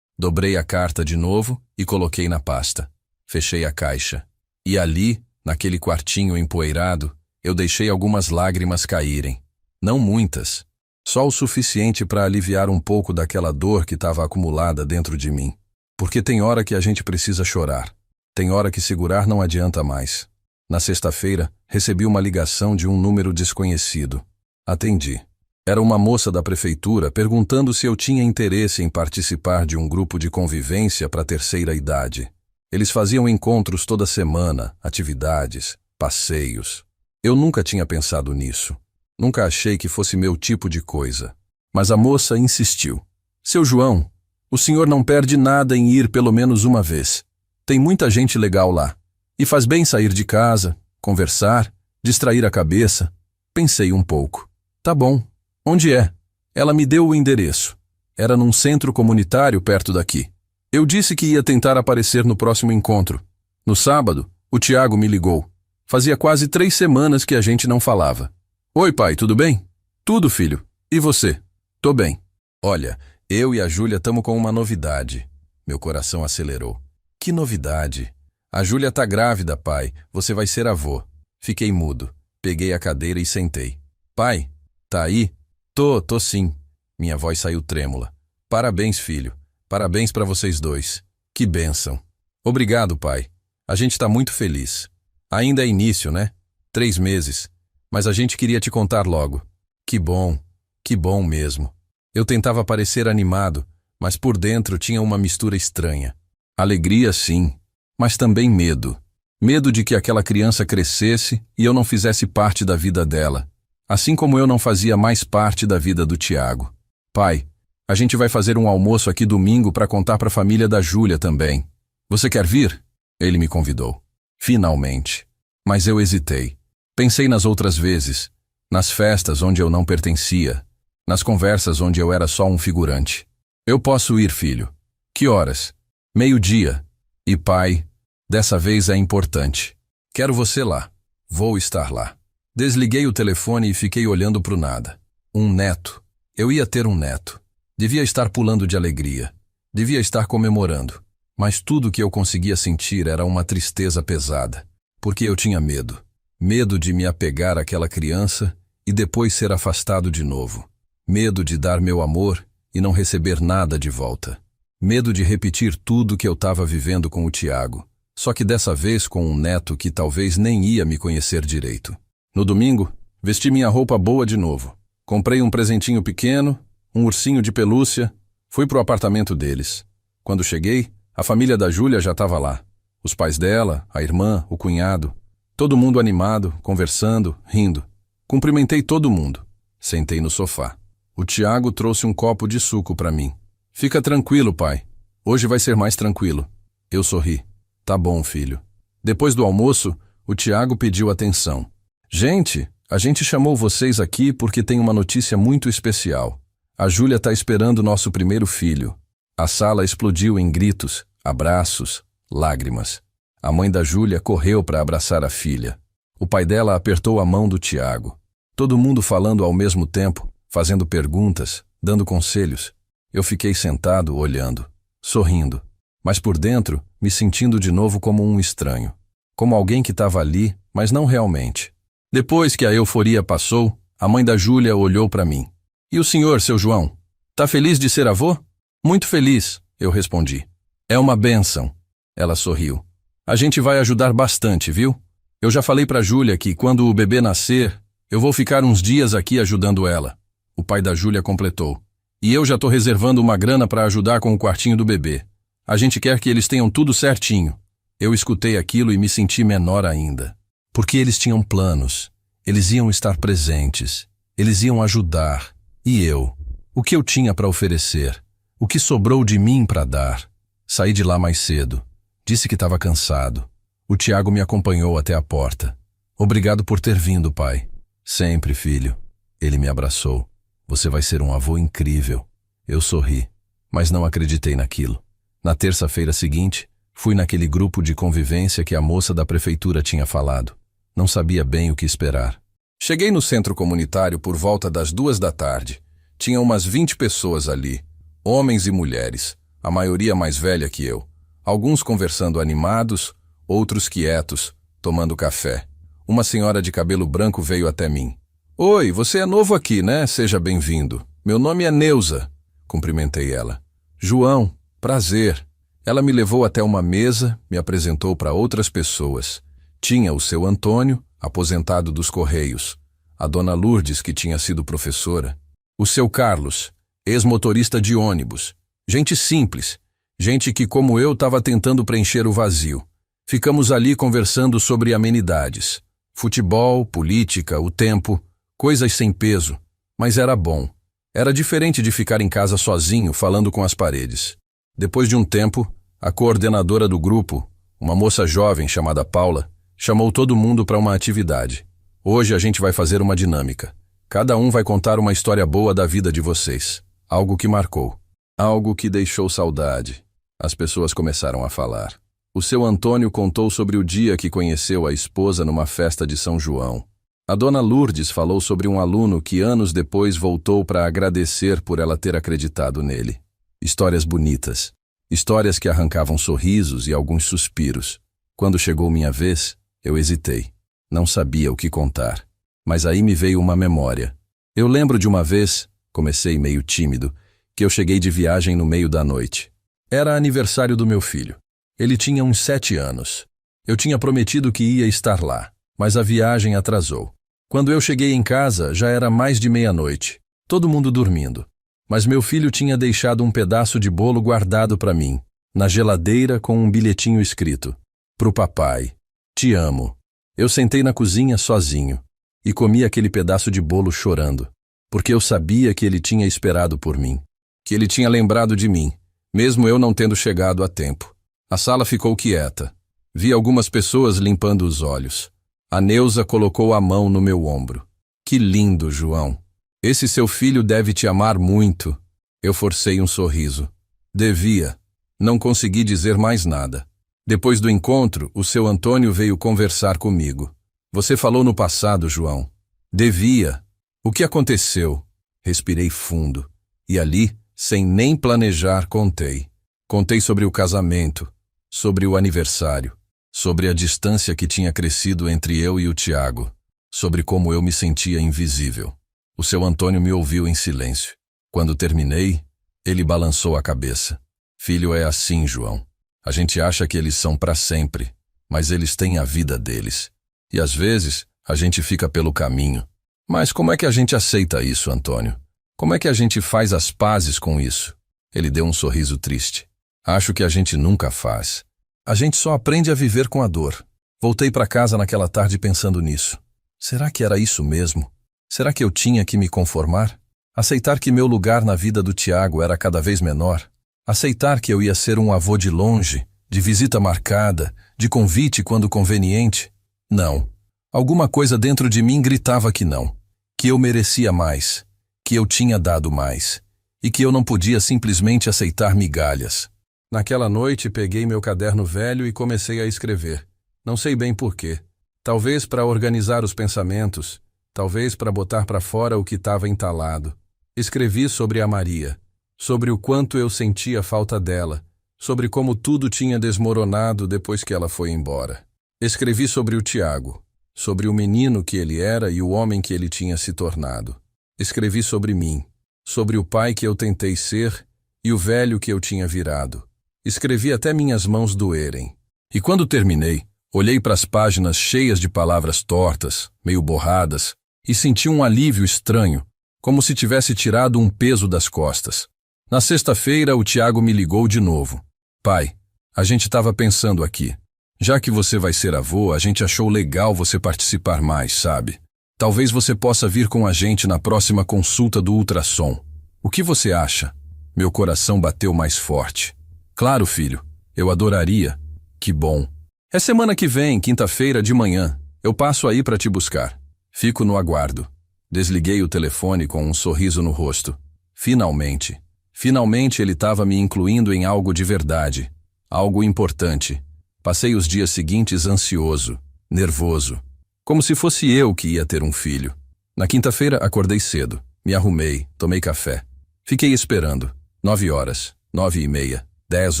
Dobrei a carta de novo e coloquei na pasta. Fechei a caixa. E ali, naquele quartinho empoeirado, eu deixei algumas lágrimas caírem. Não muitas. Só o suficiente para aliviar um pouco daquela dor que estava acumulada dentro de mim. Porque tem hora que a gente precisa chorar. Tem hora que segurar não adianta mais. Na sexta-feira, recebi uma ligação de um número desconhecido. Atendi. Era uma moça da prefeitura perguntando se eu tinha interesse em participar de um grupo de convivência para a terceira idade. Eles faziam encontros toda semana, atividades, passeios. Eu nunca tinha pensado nisso. Nunca achei que fosse meu tipo de coisa. Mas a moça insistiu. Seu João, o senhor não perde nada em ir pelo menos uma vez. Tem muita gente legal lá. E faz bem sair de casa, conversar, distrair a cabeça. Pensei um pouco. Tá bom. Onde é? Ela me deu o endereço. Era num centro comunitário perto daqui. Eu disse que ia tentar aparecer no próximo encontro. No sábado, o Tiago me ligou. Fazia quase 3 semanas que a gente não falava. Oi, pai, tudo bem? Tudo, filho. E você? Tô bem. Olha, eu e a Júlia estamos com uma novidade. Meu coração acelerou. Que novidade? A Júlia tá grávida, pai. Você vai ser avô. Fiquei mudo. Peguei a cadeira e sentei. Pai, tá aí? Tô sim. Minha voz saiu trêmula. Parabéns, filho. Parabéns para vocês dois. Que bênção. Obrigado, pai. A gente tá muito feliz. Ainda é início, né? 3 meses. Mas a gente queria te contar logo. Que bom mesmo. Eu tentava parecer animado, mas por dentro tinha uma mistura estranha. Alegria, sim, mas também medo. Medo de que aquela criança crescesse e eu não fizesse parte da vida dela. Assim como eu não fazia mais parte da vida do Tiago. Pai, a gente vai fazer um almoço aqui domingo para contar para a família da Júlia também. Você quer vir? Ele me convidou. Finalmente. Mas eu hesitei. Pensei nas outras vezes, nas festas onde eu não pertencia, nas conversas onde eu era só um figurante. Eu posso ir, filho. Que horas? 12:00. E pai, dessa vez é importante. Quero você lá. Vou estar lá. Desliguei o telefone e fiquei olhando pro nada. Um neto. Eu ia ter um neto. Devia estar pulando de alegria. Devia estar comemorando, mas tudo que eu conseguia sentir era uma tristeza pesada, porque eu tinha medo. Medo de me apegar àquela criança e depois ser afastado de novo. Medo de dar meu amor e não receber nada de volta. Medo de repetir tudo que eu estava vivendo com o Tiago, só que dessa vez com um neto que talvez nem ia me conhecer direito. No domingo, vesti minha roupa boa de novo. Comprei um presentinho pequeno, um ursinho de pelúcia, fui pro apartamento deles. Quando cheguei, a família da Júlia já estava lá. Os pais dela, a irmã, o cunhado. Todo mundo animado, conversando, rindo. Cumprimentei todo mundo. Sentei no sofá. O Tiago trouxe um copo de suco para mim. Fica tranquilo, pai. Hoje vai ser mais tranquilo. Eu sorri. Tá bom, filho. Depois do almoço, o Tiago pediu atenção. Gente, a gente chamou vocês aqui porque tem uma notícia muito especial. A Júlia tá esperando nosso primeiro filho. A sala explodiu em gritos, abraços, lágrimas. A mãe da Júlia correu para abraçar a filha. O pai dela apertou a mão do Tiago. Todo mundo falando ao mesmo tempo, fazendo perguntas, dando conselhos. Eu fiquei sentado, olhando, sorrindo, mas por dentro, me sentindo de novo como um estranho. Como alguém que estava ali, mas não realmente. Depois que a euforia passou, a mãe da Júlia olhou para mim. E o senhor, seu João? Tá feliz de ser avô? Muito feliz, eu respondi. É uma bênção. Ela sorriu. A gente vai ajudar bastante, viu? Eu já falei pra Júlia que quando o bebê nascer, eu vou ficar uns dias aqui ajudando ela. O pai da Júlia completou. E eu já tô reservando uma grana para ajudar com o quartinho do bebê. A gente quer que eles tenham tudo certinho. Eu escutei aquilo e me senti menor ainda. Porque eles tinham planos. Eles iam estar presentes. Eles iam ajudar. E eu? O que eu tinha para oferecer? O que sobrou de mim para dar? Saí de lá mais cedo. Disse que estava cansado. O Tiago me acompanhou até a porta. Obrigado por ter vindo, pai. Sempre, filho. Ele me abraçou. Você vai ser um avô incrível. Eu sorri, mas não acreditei naquilo. Na terça-feira seguinte, fui naquele grupo de convivência que a moça da prefeitura tinha falado. Não sabia bem o que esperar. Cheguei no centro comunitário por volta das 14h. Tinha umas 20 pessoas ali, homens e mulheres, a maioria mais velha que eu. Alguns conversando animados, outros quietos, tomando café. Uma senhora de cabelo branco veio até mim. Oi, você é novo aqui, né? Seja bem-vindo. Meu nome é Neuza. Cumprimentei ela. João, prazer. Ela me levou até uma mesa, me apresentou para outras pessoas. Tinha o seu Antônio, aposentado dos Correios. A dona Lourdes, que tinha sido professora. O seu Carlos, ex-motorista de ônibus. Gente simples. Gente que, como eu, estava tentando preencher o vazio. Ficamos ali conversando sobre amenidades. Futebol, política, o tempo, coisas sem peso. Mas era bom. Era diferente de ficar em casa sozinho, falando com as paredes. Depois de um tempo, a coordenadora do grupo, uma moça jovem chamada Paula, chamou todo mundo para uma atividade. Hoje a gente vai fazer uma dinâmica. Cada um vai contar uma história boa da vida de vocês. Algo que marcou. Algo que deixou saudade. As pessoas começaram a falar. O seu Antônio contou sobre o dia que conheceu a esposa numa festa de São João. A dona Lourdes falou sobre um aluno que anos depois voltou para agradecer por ela ter acreditado nele. Histórias bonitas. Histórias que arrancavam sorrisos e alguns suspiros. Quando chegou minha vez, eu hesitei. Não sabia o que contar. Mas aí me veio uma memória. Eu lembro de uma vez, comecei meio tímido, que eu cheguei de viagem no meio da noite. Era aniversário do meu filho. Ele tinha uns 7 anos. Eu tinha prometido que ia estar lá, mas a viagem atrasou. Quando eu cheguei em casa, já era mais de meia-noite. Todo mundo dormindo. Mas meu filho tinha deixado um pedaço de bolo guardado para mim, na geladeira com um bilhetinho escrito. Pro papai. Te amo. Eu sentei na cozinha sozinho e comi aquele pedaço de bolo chorando, porque eu sabia que ele tinha esperado por mim, que ele tinha lembrado de mim, mesmo eu não tendo chegado a tempo. A sala ficou quieta. Vi algumas pessoas limpando os olhos. A Neuza colocou a mão no meu ombro. Que lindo, João. Esse seu filho deve te amar muito. Eu forcei um sorriso. Devia. Não consegui dizer mais nada. Depois do encontro, o seu Antônio veio conversar comigo. Você falou no passado, João. Devia. O que aconteceu? Respirei fundo. E ali, sem nem planejar, contei. Contei sobre o casamento, sobre o aniversário, sobre a distância que tinha crescido entre eu e o Tiago, sobre como eu me sentia invisível. O seu Antônio me ouviu em silêncio. Quando terminei, ele balançou a cabeça. Filho, é assim, João. A gente acha que eles são para sempre, mas eles têm a vida deles. E às vezes, a gente fica pelo caminho. Mas como é que a gente aceita isso, Antônio? Como é que a gente faz as pazes com isso? Ele deu um sorriso triste. Acho que a gente nunca faz. A gente só aprende a viver com a dor. Voltei para casa naquela tarde pensando nisso. Será que era isso mesmo? Será que eu tinha que me conformar? Aceitar que meu lugar na vida do Tiago era cada vez menor? Aceitar que eu ia ser um avô de longe, de visita marcada, de convite quando conveniente? Não. Alguma coisa dentro de mim gritava que não. Que eu merecia mais. Que eu tinha dado mais. E que eu não podia simplesmente aceitar migalhas. Naquela noite, peguei meu caderno velho e comecei a escrever. Não sei bem porquê. Talvez para organizar os pensamentos, talvez para botar para fora o que estava entalado. Escrevi sobre a Maria, sobre o quanto eu sentia falta dela, sobre como tudo tinha desmoronado depois que ela foi embora. Escrevi sobre o Tiago, sobre o menino que ele era e o homem que ele tinha se tornado. Escrevi sobre mim, sobre o pai que eu tentei ser e o velho que eu tinha virado. Escrevi até minhas mãos doerem. E quando terminei, olhei para as páginas cheias de palavras tortas, meio borradas, e senti um alívio estranho, como se tivesse tirado um peso das costas. Na sexta-feira, o Tiago me ligou de novo. Pai, a gente estava pensando aqui. Já que você vai ser avô, a gente achou legal você participar mais, sabe? Talvez você possa vir com a gente na próxima consulta do ultrassom. O que você acha? Meu coração bateu mais forte. Claro, filho. Eu adoraria. Que bom. É semana que vem, quinta-feira de manhã. Eu passo aí para te buscar. Fico no aguardo. Desliguei o telefone com um sorriso no rosto. Finalmente. Finalmente ele estava me incluindo em algo de verdade. Algo importante. Passei os dias seguintes ansioso, nervoso. Como se fosse eu que ia ter um filho. Na quinta-feira acordei cedo. Me arrumei, tomei café. Fiquei esperando. 9 horas, 9h30, 10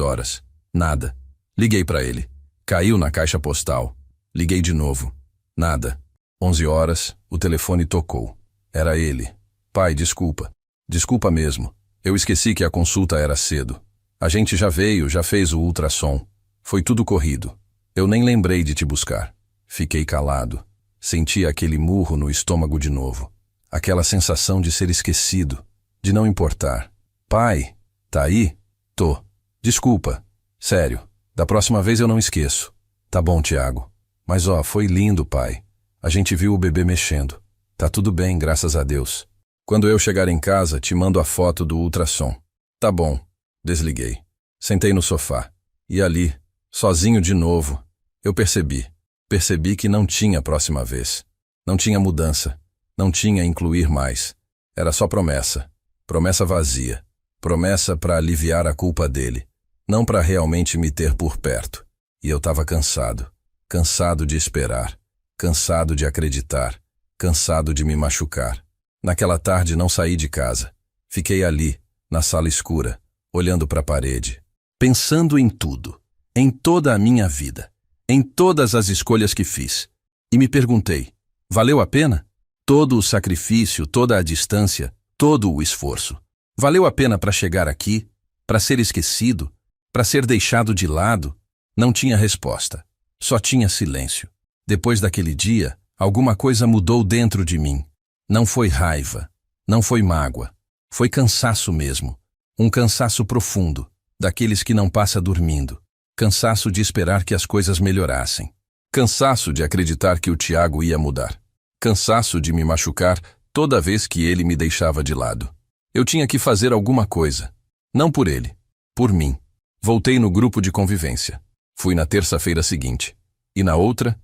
horas. Nada. Liguei para ele. Caiu na caixa postal. Liguei de novo. Nada. 11 horas, o telefone tocou. Era ele. Pai, desculpa. Desculpa mesmo. Eu esqueci que a consulta era cedo. A gente já veio, já fez o ultrassom. Foi tudo corrido. Eu nem lembrei de te buscar. Fiquei calado. Senti aquele murro no estômago de novo. Aquela sensação de ser esquecido, de não importar. Pai, tá aí? Tô. Desculpa. Sério. Da próxima vez eu não esqueço. Tá bom, Tiago. Mas foi lindo, pai. A gente viu o bebê mexendo. Tá tudo bem, graças a Deus. Quando eu chegar em casa, te mando a foto do ultrassom. Tá bom. Desliguei. Sentei no sofá. E ali, sozinho de novo, eu percebi. Percebi que não tinha próxima vez. Não tinha mudança. Não tinha incluir mais. Era só promessa. Promessa vazia. Promessa para aliviar a culpa dele. Não para realmente me ter por perto. E eu estava cansado. Cansado de esperar. Cansado de acreditar. Cansado de me machucar. Naquela tarde não saí de casa. Fiquei ali, na sala escura, olhando para a parede. Pensando em tudo. Em toda a minha vida. Em todas as escolhas que fiz. E me perguntei, valeu a pena? Todo o sacrifício, toda a distância, todo o esforço. Valeu a pena para chegar aqui? Para ser esquecido? Para ser deixado de lado? Não tinha resposta. Só tinha silêncio. Depois daquele dia, alguma coisa mudou dentro de mim. Não foi raiva. Não foi mágoa. Foi cansaço mesmo. Um cansaço profundo, daqueles que não passa dormindo. Cansaço de esperar que as coisas melhorassem. Cansaço de acreditar que o Tiago ia mudar. Cansaço de me machucar toda vez que ele me deixava de lado. Eu tinha que fazer alguma coisa. Não por ele, por mim. Voltei no grupo de convivência. Fui na terça-feira seguinte. E na outra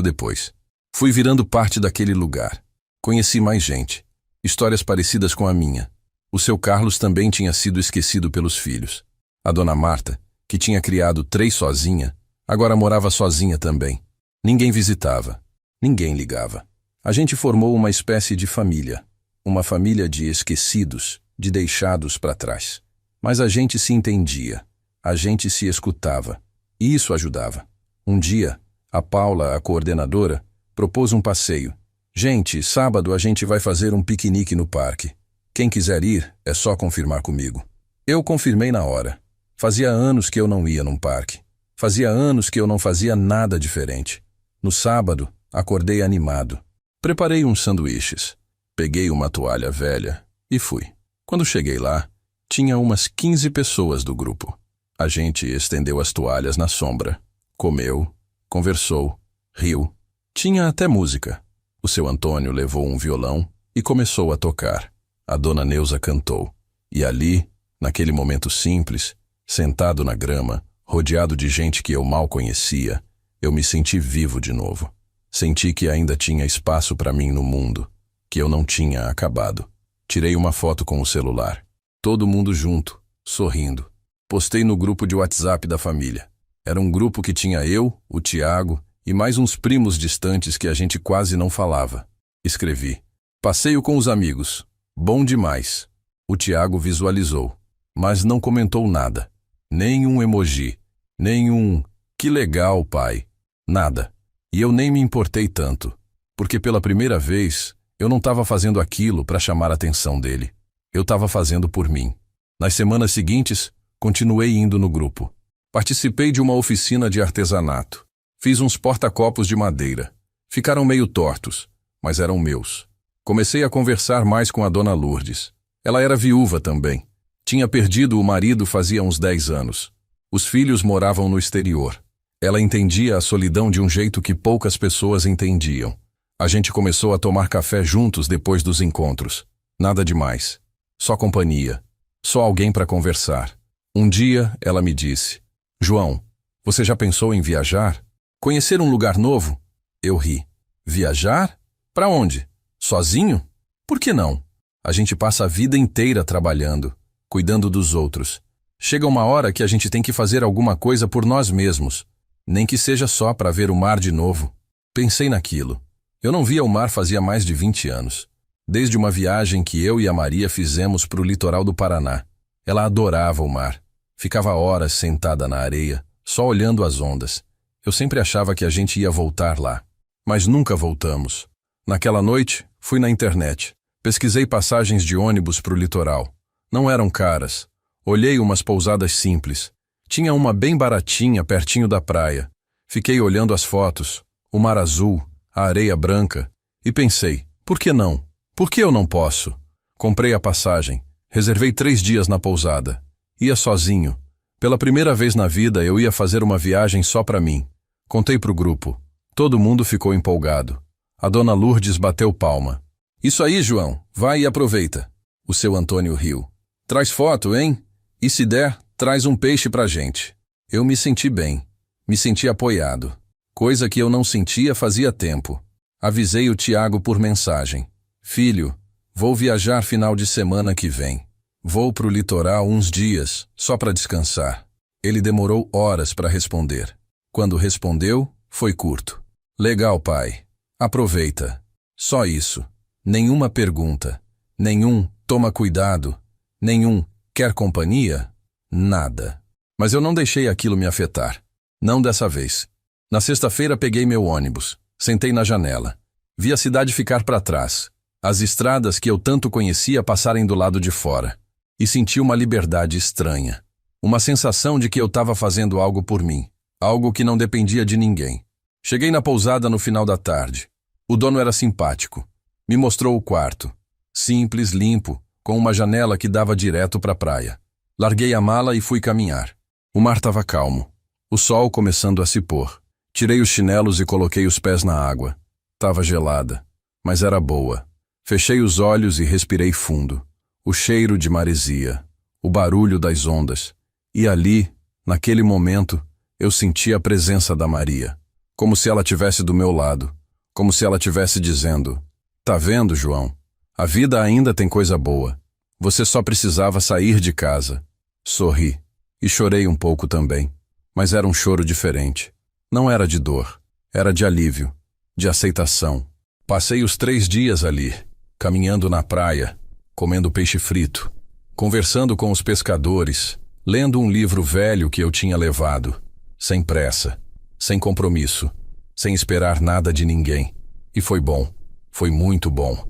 depois. Fui virando parte daquele lugar. Conheci mais gente. Histórias parecidas com a minha. O seu Carlos também tinha sido esquecido pelos filhos. A dona Marta, que tinha criado 3 sozinha, agora morava sozinha também. Ninguém visitava. Ninguém ligava. A gente formou uma espécie de família. Uma família de esquecidos, de deixados para trás. Mas a gente se entendia. A gente se escutava. E isso ajudava. Um dia, a Paula, a coordenadora, propôs um passeio. Gente, sábado a gente vai fazer um piquenique no parque. Quem quiser ir, é só confirmar comigo. Eu confirmei na hora. Fazia anos que eu não ia num parque. Fazia anos que eu não fazia nada diferente. No sábado, acordei animado. Preparei uns sanduíches. Peguei uma toalha velha e fui. Quando cheguei lá, tinha umas 15 pessoas do grupo. A gente estendeu as toalhas na sombra. Comeu, conversou, riu. Tinha até música. O seu Antônio levou um violão e começou a tocar. A dona Neuza cantou. E ali, naquele momento simples, sentado na grama, rodeado de gente que eu mal conhecia, eu me senti vivo de novo. Senti que ainda tinha espaço para mim no mundo, que eu não tinha acabado. Tirei uma foto com o celular. Todo mundo junto, sorrindo. Postei no grupo de WhatsApp da família. Era um grupo que tinha eu, o Tiago e mais uns primos distantes que a gente quase não falava. Escrevi: passeio com os amigos. Bom demais. O Tiago visualizou, mas não comentou nada. Nem um emoji, nem um "que legal, pai". Nada. E eu nem me importei tanto, porque pela primeira vez eu não estava fazendo aquilo para chamar a atenção dele. Eu estava fazendo por mim. Nas semanas seguintes, continuei indo no grupo. Participei de uma oficina de artesanato. Fiz uns porta-copos de madeira. Ficaram meio tortos, mas eram meus. Comecei a conversar mais com a dona Lourdes. Ela era viúva também. Tinha perdido o marido fazia uns 10 anos. Os filhos moravam no exterior. Ela entendia a solidão de um jeito que poucas pessoas entendiam. A gente começou a tomar café juntos depois dos encontros. Nada demais. Só companhia. Só alguém para conversar. Um dia, ela me disse: João, você já pensou em viajar? Conhecer um lugar novo? Eu ri. Viajar? Para onde? Sozinho? Por que não? A gente passa a vida inteira trabalhando, cuidando dos outros. Chega uma hora que a gente tem que fazer alguma coisa por nós mesmos, nem que seja só para ver o mar de novo. Pensei naquilo. Eu não via o mar fazia mais de 20 anos. Desde uma viagem que eu e a Maria fizemos para o litoral do Paraná. Ela adorava o mar. Ficava horas sentada na areia, só olhando as ondas. Eu sempre achava que a gente ia voltar lá. Mas nunca voltamos. Naquela noite, fui na internet. Pesquisei passagens de ônibus para o litoral. Não eram caras. Olhei umas pousadas simples. Tinha uma bem baratinha pertinho da praia. Fiquei olhando as fotos, o mar azul, a areia branca, e pensei, por que não? Por que eu não posso? Comprei a passagem. Reservei 3 dias na pousada. Ia sozinho. Pela primeira vez na vida eu ia fazer uma viagem só para mim. Contei pro grupo. Todo mundo ficou empolgado. A dona Lourdes bateu palma. Isso aí, João. Vai e aproveita. O seu Antônio riu. Traz foto, hein? E se der, traz um peixe pra gente. Eu me senti bem. Me senti apoiado. Coisa que eu não sentia fazia tempo. Avisei o Tiago por mensagem. Filho, vou viajar final de semana que vem. Vou pro litoral uns dias, só para descansar. Ele demorou horas para responder. Quando respondeu, foi curto. Legal, pai. Aproveita. Só isso. Nenhuma pergunta. Nenhum toma cuidado. Nenhum quer companhia. Nada. Mas eu não deixei aquilo me afetar. Não dessa vez. Na sexta-feira peguei meu ônibus. Sentei na janela. Vi a cidade ficar para trás. As estradas que eu tanto conhecia passarem do lado de fora. E senti uma liberdade estranha. Uma sensação de que eu estava fazendo algo por mim. Algo que não dependia de ninguém. Cheguei na pousada no final da tarde. O dono era simpático. Me mostrou o quarto. Simples, limpo, com uma janela que dava direto para a praia. Larguei a mala e fui caminhar. O mar estava calmo. O sol começando a se pôr. Tirei os chinelos e coloquei os pés na água. Tava gelada, mas era boa. Fechei os olhos e respirei fundo. O cheiro de maresia, o barulho das ondas. E ali, naquele momento, eu senti a presença da Maria. Como se ela estivesse do meu lado. Como se ela estivesse dizendo: tá vendo, João? A vida ainda tem coisa boa. Você só precisava sair de casa. Sorri. E chorei um pouco também. Mas era um choro diferente. Não era de dor. Era de alívio. De aceitação. Passei os 3 dias ali, caminhando na praia, comendo peixe frito, conversando com os pescadores, lendo um livro velho que eu tinha levado, sem pressa, sem compromisso, sem esperar nada de ninguém. E foi bom, foi muito bom.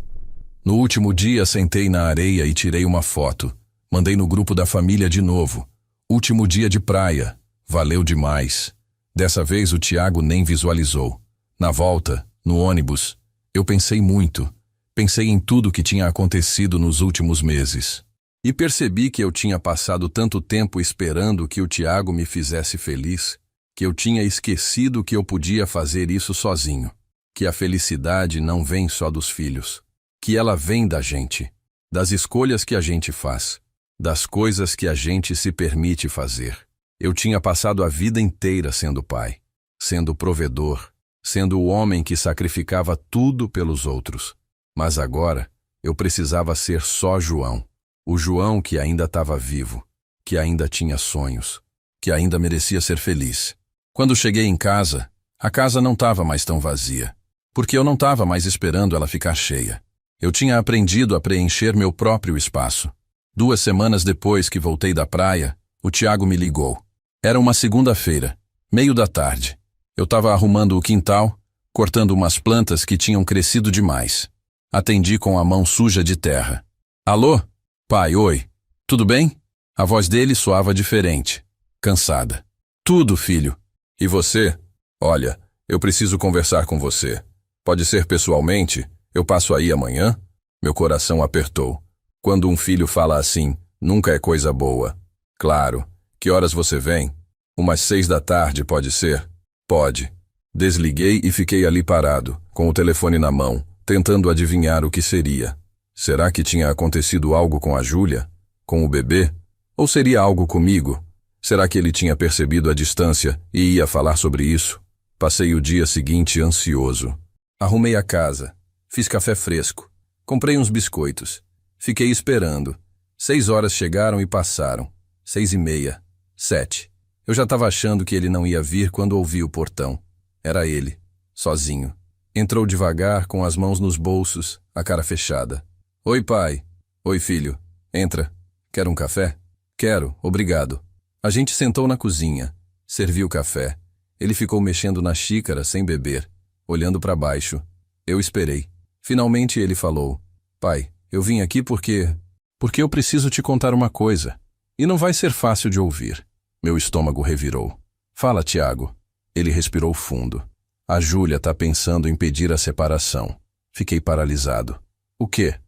No último dia sentei na areia e tirei uma foto. Mandei no grupo da família de novo. Último dia de praia, valeu demais. Dessa vez o Tiago nem visualizou. Na volta, no ônibus, eu pensei muito. Pensei em tudo que tinha acontecido nos últimos meses. E percebi que eu tinha passado tanto tempo esperando que o Tiago me fizesse feliz, que eu tinha esquecido que eu podia fazer isso sozinho. Que a felicidade não vem só dos filhos. Que ela vem da gente, das escolhas que a gente faz, das coisas que a gente se permite fazer. Eu tinha passado a vida inteira sendo pai, sendo provedor, sendo o homem que sacrificava tudo pelos outros. Mas agora, eu precisava ser só João. O João que ainda estava vivo, que ainda tinha sonhos, que ainda merecia ser feliz. Quando cheguei em casa, a casa não estava mais tão vazia, porque eu não estava mais esperando ela ficar cheia. Eu tinha aprendido a preencher meu próprio espaço. 2 semanas depois que voltei da praia, o Tiago me ligou. Era uma segunda-feira, meio da tarde. Eu estava arrumando o quintal, cortando umas plantas que tinham crescido demais. Atendi com a mão suja de terra. Alô? Pai, oi. Tudo bem? A voz dele soava diferente, cansada. Tudo, filho. E você? Olha, eu preciso conversar com você. Pode ser pessoalmente? Eu passo aí amanhã? Meu coração apertou. Quando um filho fala assim, nunca é coisa boa. Claro. Que horas você vem? Umas 6 da tarde, pode ser? Pode. Desliguei e fiquei ali parado, com o telefone na mão, tentando adivinhar o que seria. Será que tinha acontecido algo com a Júlia? Com o bebê? Ou seria algo comigo? Será que ele tinha percebido a distância e ia falar sobre isso? Passei o dia seguinte ansioso. Arrumei a casa. Fiz café fresco. Comprei uns biscoitos. Fiquei esperando. 6 horas chegaram e passaram. 6:30. 7. Eu já estava achando que ele não ia vir quando ouvi o portão. Era ele, sozinho. Entrou devagar, com as mãos nos bolsos, a cara fechada. Oi, pai. Oi, filho. Entra. Quer um café? Quero, obrigado. A gente sentou na cozinha. Servi o café. Ele ficou mexendo na xícara sem beber, olhando para baixo. Eu esperei. Finalmente ele falou. Pai, eu vim aqui porque eu preciso te contar uma coisa. E não vai ser fácil de ouvir. Meu estômago revirou. Fala, Tiago. Ele respirou fundo. A Júlia tá pensando em pedir a separação. Fiquei paralisado. O quê?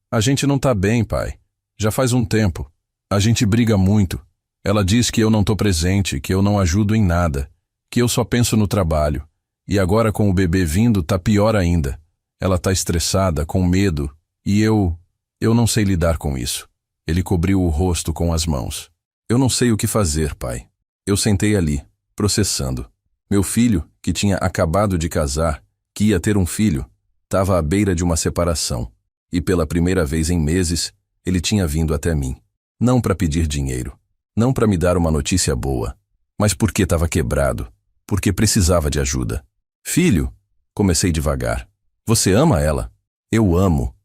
A gente não tá bem, pai. Já faz um tempo. A gente briga muito. Ela diz que eu não tô presente, que eu não ajudo em nada, que eu só penso no trabalho. E agora com o bebê vindo tá pior ainda. Ela tá estressada, com medo, e eu não sei lidar com isso. Ele cobriu o rosto com as mãos. Eu não sei o que fazer, pai. Eu sentei ali, processando. Meu filho, que tinha acabado de casar, que ia ter um filho, estava à beira de uma separação. E pela primeira vez em meses, ele tinha vindo até mim. Não para pedir dinheiro, não para me dar uma notícia boa, mas porque estava quebrado, porque precisava de ajuda. Filho, comecei devagar. Você ama ela? Eu amo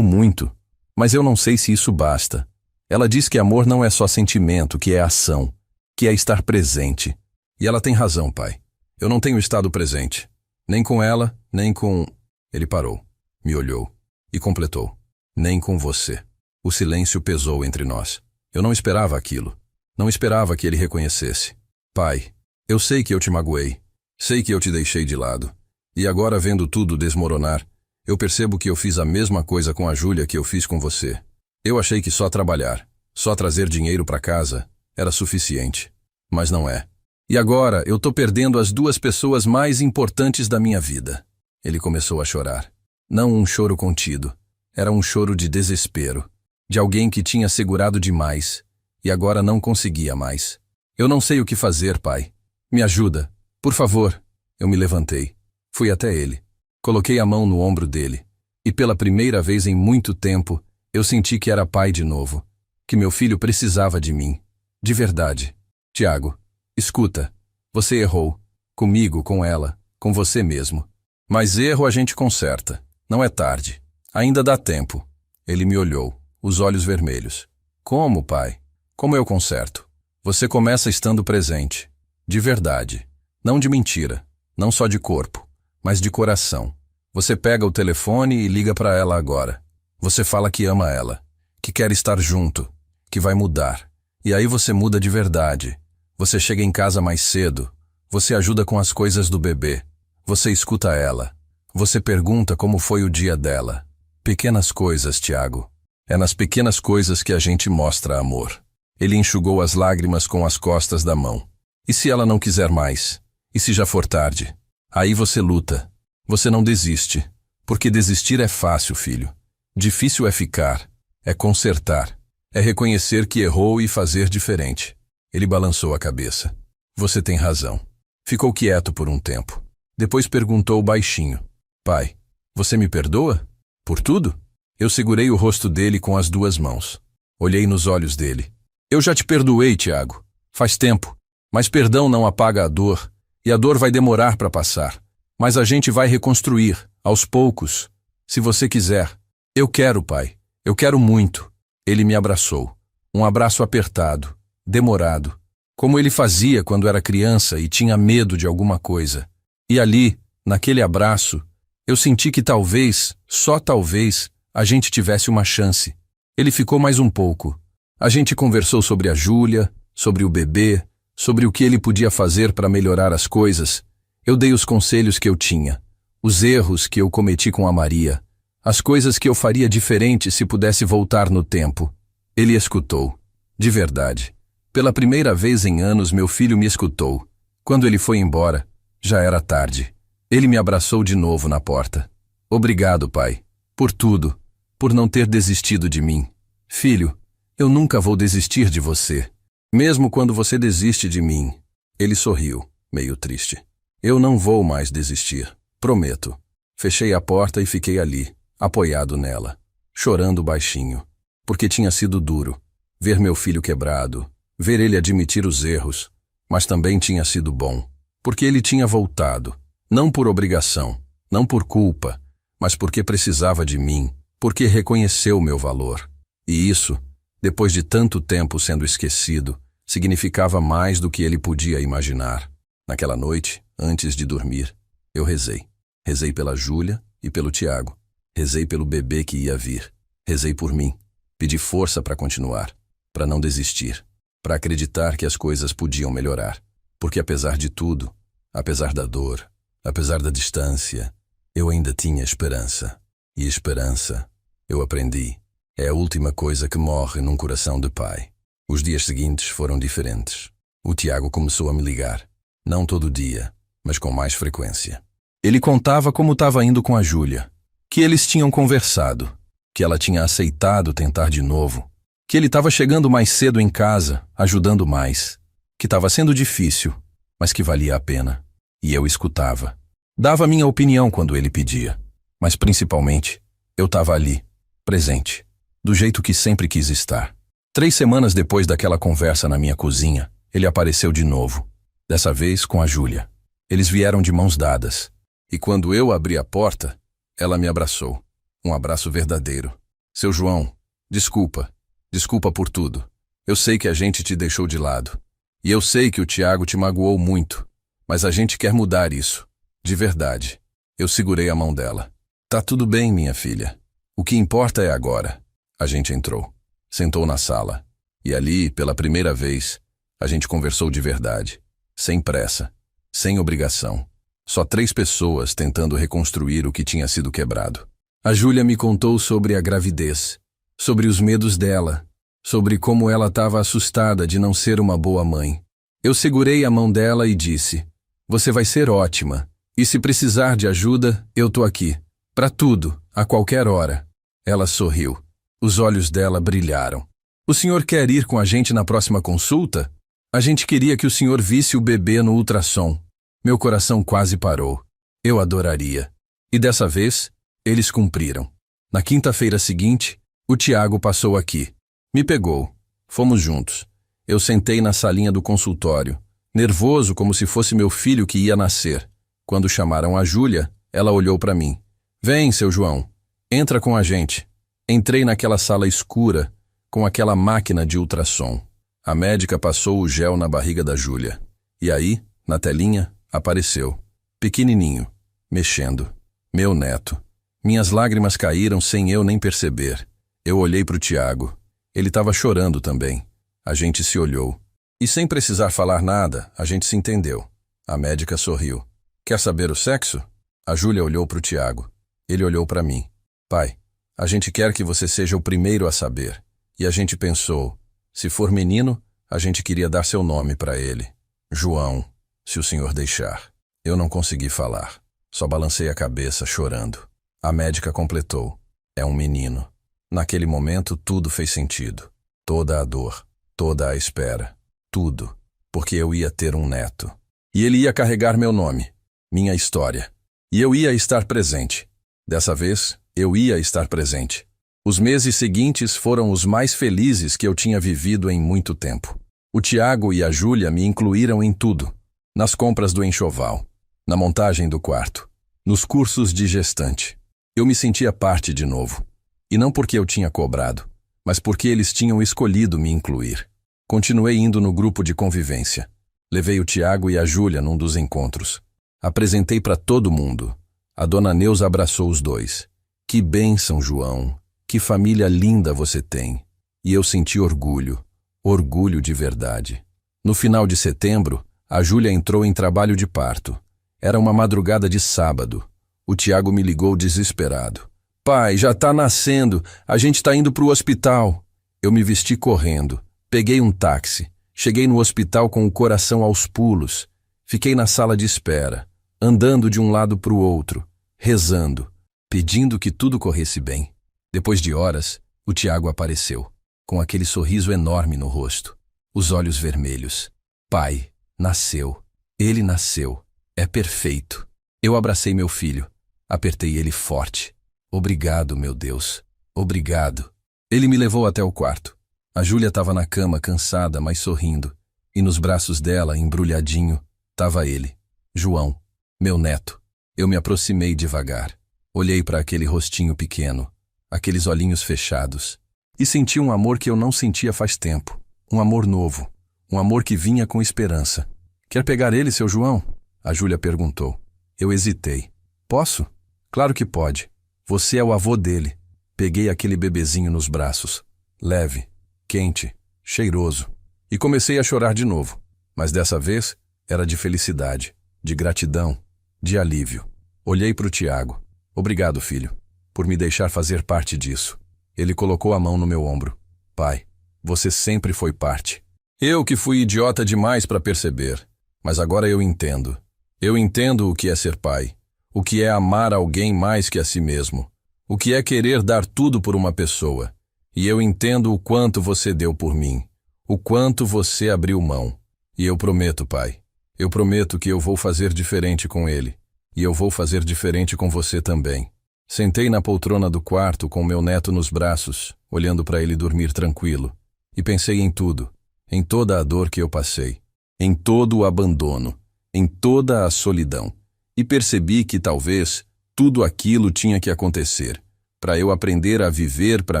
muito, mas eu não sei se isso basta. Ela diz que amor não é só sentimento, que é ação, que é estar presente. E ela tem razão, pai. Eu não tenho estado presente, nem com ela, nem com... Ele parou, me olhou e completou. Nem com você. O silêncio pesou entre nós. Eu não esperava aquilo. Não esperava que ele reconhecesse. Pai, eu sei que eu te magoei. Sei que eu te deixei de lado. E agora, vendo tudo desmoronar, eu percebo que eu fiz a mesma coisa com a Júlia que eu fiz com você. Eu achei que só trabalhar, só trazer dinheiro para casa, era suficiente. Mas não é. E agora eu tô perdendo as 2 pessoas mais importantes da minha vida. Ele começou a chorar. Não um choro contido. Era um choro de desespero. De alguém que tinha segurado demais e agora não conseguia mais. Eu não sei o que fazer, pai. Me ajuda, por favor. Eu me levantei. Fui até ele. Coloquei a mão no ombro dele. E pela primeira vez em muito tempo, eu senti que era pai de novo. Que meu filho precisava de mim. De verdade. Tiago, escuta. Você errou. Comigo, com ela, com você mesmo. Mas erro a gente conserta. Não é tarde. Ainda dá tempo. Ele me olhou, os olhos vermelhos. Como, pai? Como eu conserto? Você começa estando presente. De verdade. Não de mentira. Não só de corpo, mas de coração. Você pega o telefone e liga para ela agora. Você fala que ama ela, que quer estar junto, que vai mudar. E aí você muda de verdade. Você chega em casa mais cedo. Você ajuda com as coisas do bebê. Você escuta ela. Você pergunta como foi o dia dela. Pequenas coisas, Tiago. É nas pequenas coisas que a gente mostra amor. Ele enxugou as lágrimas com as costas da mão. E se ela não quiser mais? E se já for tarde? Aí você luta. Você não desiste. Porque desistir é fácil, filho. Difícil é ficar. É consertar. É reconhecer que errou e fazer diferente. Ele balançou a cabeça. Você tem razão. Ficou quieto por um tempo. Depois perguntou baixinho. Pai, você me perdoa? Por tudo? Eu segurei o rosto dele com as duas mãos. Olhei nos olhos dele. Eu já te perdoei, Tiago. Faz tempo. Mas perdão não apaga a dor. E a dor vai demorar para passar. Mas a gente vai reconstruir, aos poucos. Se você quiser. Eu quero, pai. Eu quero muito. Ele me abraçou. Um abraço apertado, demorado. Como ele fazia quando era criança e tinha medo de alguma coisa. E ali, naquele abraço, eu senti que talvez, só talvez, a gente tivesse uma chance. Ele ficou mais um pouco. A gente conversou sobre a Júlia, sobre o bebê, sobre o que ele podia fazer para melhorar as coisas. Eu dei os conselhos que eu tinha, os erros que eu cometi com a Maria, as coisas que eu faria diferente se pudesse voltar no tempo. Ele escutou. De verdade. Pela primeira vez em anos meu filho me escutou. Quando ele foi embora, já era tarde. Ele me abraçou de novo na porta. Obrigado, pai. Por tudo. Por não ter desistido de mim. Filho, eu nunca vou desistir de você. Mesmo quando você desiste de mim. Ele sorriu, meio triste. Eu não vou mais desistir. Prometo. Fechei a porta e fiquei ali, apoiado nela, chorando baixinho. Porque tinha sido duro. Ver meu filho quebrado. Ver ele admitir os erros. Mas também tinha sido bom. Porque ele tinha voltado. Não por obrigação, não por culpa, mas porque precisava de mim, porque reconheceu meu valor. E isso, depois de tanto tempo sendo esquecido, significava mais do que ele podia imaginar. Naquela noite, antes de dormir, eu rezei. Rezei pela Júlia e pelo Tiago. Rezei pelo bebê que ia vir. Rezei por mim. Pedi força para continuar, para não desistir, para acreditar que as coisas podiam melhorar. Porque apesar de tudo, apesar da dor, apesar da distância, eu ainda tinha esperança. E esperança, eu aprendi, é a última coisa que morre num coração de pai. Os dias seguintes foram diferentes. O Tiago começou a me ligar. Não todo dia, mas com mais frequência. Ele contava como estava indo com a Júlia, que eles tinham conversado, que ela tinha aceitado tentar de novo, que ele estava chegando mais cedo em casa, ajudando mais, que estava sendo difícil, mas que valia a pena. E eu escutava. Dava minha opinião quando ele pedia. Mas principalmente, eu estava ali, presente, do jeito que sempre quis estar. 3 semanas depois daquela conversa na minha cozinha, ele apareceu de novo. Dessa vez com a Júlia. Eles vieram de mãos dadas. E quando eu abri a porta, ela me abraçou. Um abraço verdadeiro. Seu João, desculpa. Desculpa por tudo. Eu sei que a gente te deixou de lado. E eu sei que o Tiago te magoou muito. Mas a gente quer mudar isso. De verdade. Eu segurei a mão dela. Tá tudo bem, minha filha. O que importa é agora. A gente entrou. Sentou na sala. E ali, pela primeira vez, a gente conversou de verdade. Sem pressa. Sem obrigação. Só 3 pessoas tentando reconstruir o que tinha sido quebrado. A Júlia me contou sobre a gravidez. Sobre os medos dela. Sobre como ela estava assustada de não ser uma boa mãe. Eu segurei a mão dela e disse: você vai ser ótima. E se precisar de ajuda, eu tô aqui. Para tudo, a qualquer hora. Ela sorriu. Os olhos dela brilharam. O senhor quer ir com a gente na próxima consulta? A gente queria que o senhor visse o bebê no ultrassom. Meu coração quase parou. Eu adoraria. E dessa vez, eles cumpriram. Na quinta-feira seguinte, o Tiago passou aqui. Me pegou. Fomos juntos. Eu sentei na salinha do consultório, nervoso como se fosse meu filho que ia nascer. Quando chamaram a Júlia, ela olhou para mim. Vem, seu João. Entra com a gente. Entrei naquela sala escura, com aquela máquina de ultrassom. A médica passou o gel na barriga da Júlia. E aí, na telinha, apareceu. Pequenininho, mexendo. Meu neto. Minhas lágrimas caíram sem eu nem perceber. Eu olhei para o Tiago. Ele estava chorando também. A gente se olhou. E sem precisar falar nada, a gente se entendeu. A médica sorriu. Quer saber o sexo? A Júlia olhou para o Tiago. Ele olhou para mim. Pai, a gente quer que você seja o primeiro a saber. E a gente pensou, se for menino, a gente queria dar seu nome para ele. João, se o senhor deixar. Eu não consegui falar. Só balancei a cabeça, chorando. A médica completou. É um menino. Naquele momento, tudo fez sentido. Toda a dor, toda a espera. Tudo. Porque eu ia ter um neto. E ele ia carregar meu nome, minha história. E eu ia estar presente. Dessa vez, eu ia estar presente. Os meses seguintes foram os mais felizes que eu tinha vivido em muito tempo. O Tiago e a Júlia me incluíram em tudo. Nas compras do enxoval, na montagem do quarto, nos cursos de gestante. Eu me sentia parte de novo. E não porque eu tinha cobrado, mas porque eles tinham escolhido me incluir. Continuei indo no grupo de convivência. Levei o Tiago e a Júlia num dos encontros. Apresentei para todo mundo. A dona Neuza abraçou os dois. Que bênção, João. Que família linda você tem. E eu senti orgulho. Orgulho de verdade. No final de setembro, a Júlia entrou em trabalho de parto. Era uma madrugada de sábado. O Tiago me ligou desesperado. Pai, já tá nascendo. A gente tá indo pro hospital. Eu me vesti correndo. Peguei um táxi. Cheguei no hospital com o coração aos pulos. Fiquei na sala de espera, andando de um lado pro outro, rezando, pedindo que tudo corresse bem. Depois de horas, o Tiago apareceu, com aquele sorriso enorme no rosto, os olhos vermelhos. Pai, nasceu. Ele nasceu. É perfeito. Eu abracei meu filho. Apertei ele forte. Obrigado, meu Deus. Obrigado. Ele me levou até o quarto. A Júlia estava na cama, cansada, mas sorrindo. E nos braços dela, embrulhadinho, estava ele, João, meu neto. Eu me aproximei devagar. Olhei para aquele rostinho pequeno, aqueles olhinhos fechados. E senti um amor que eu não sentia faz tempo. Um amor novo. Um amor que vinha com esperança. Quer pegar ele, seu João? A Júlia perguntou. Eu hesitei. Posso? Claro que pode. Você é o avô dele. Peguei aquele bebezinho nos braços. Leve, quente, cheiroso. E comecei a chorar de novo. Mas dessa vez era de felicidade, de gratidão, de alívio. Olhei para o Tiago. Obrigado, filho, por me deixar fazer parte disso. Ele colocou a mão no meu ombro. Pai, você sempre foi parte. Eu que fui idiota demais para perceber. Mas agora eu entendo. Eu entendo o que é ser pai. O que é amar alguém mais que a si mesmo. O que é querer dar tudo por uma pessoa. E eu entendo o quanto você deu por mim. O quanto você abriu mão. E eu prometo, pai. Eu prometo que eu vou fazer diferente com ele. E eu vou fazer diferente com você também. Sentei na poltrona do quarto com meu neto nos braços, olhando para ele dormir tranquilo. E pensei em tudo. Em toda a dor que eu passei. Em todo o abandono. Em toda a solidão. E percebi que talvez tudo aquilo tinha que acontecer, para eu aprender a viver para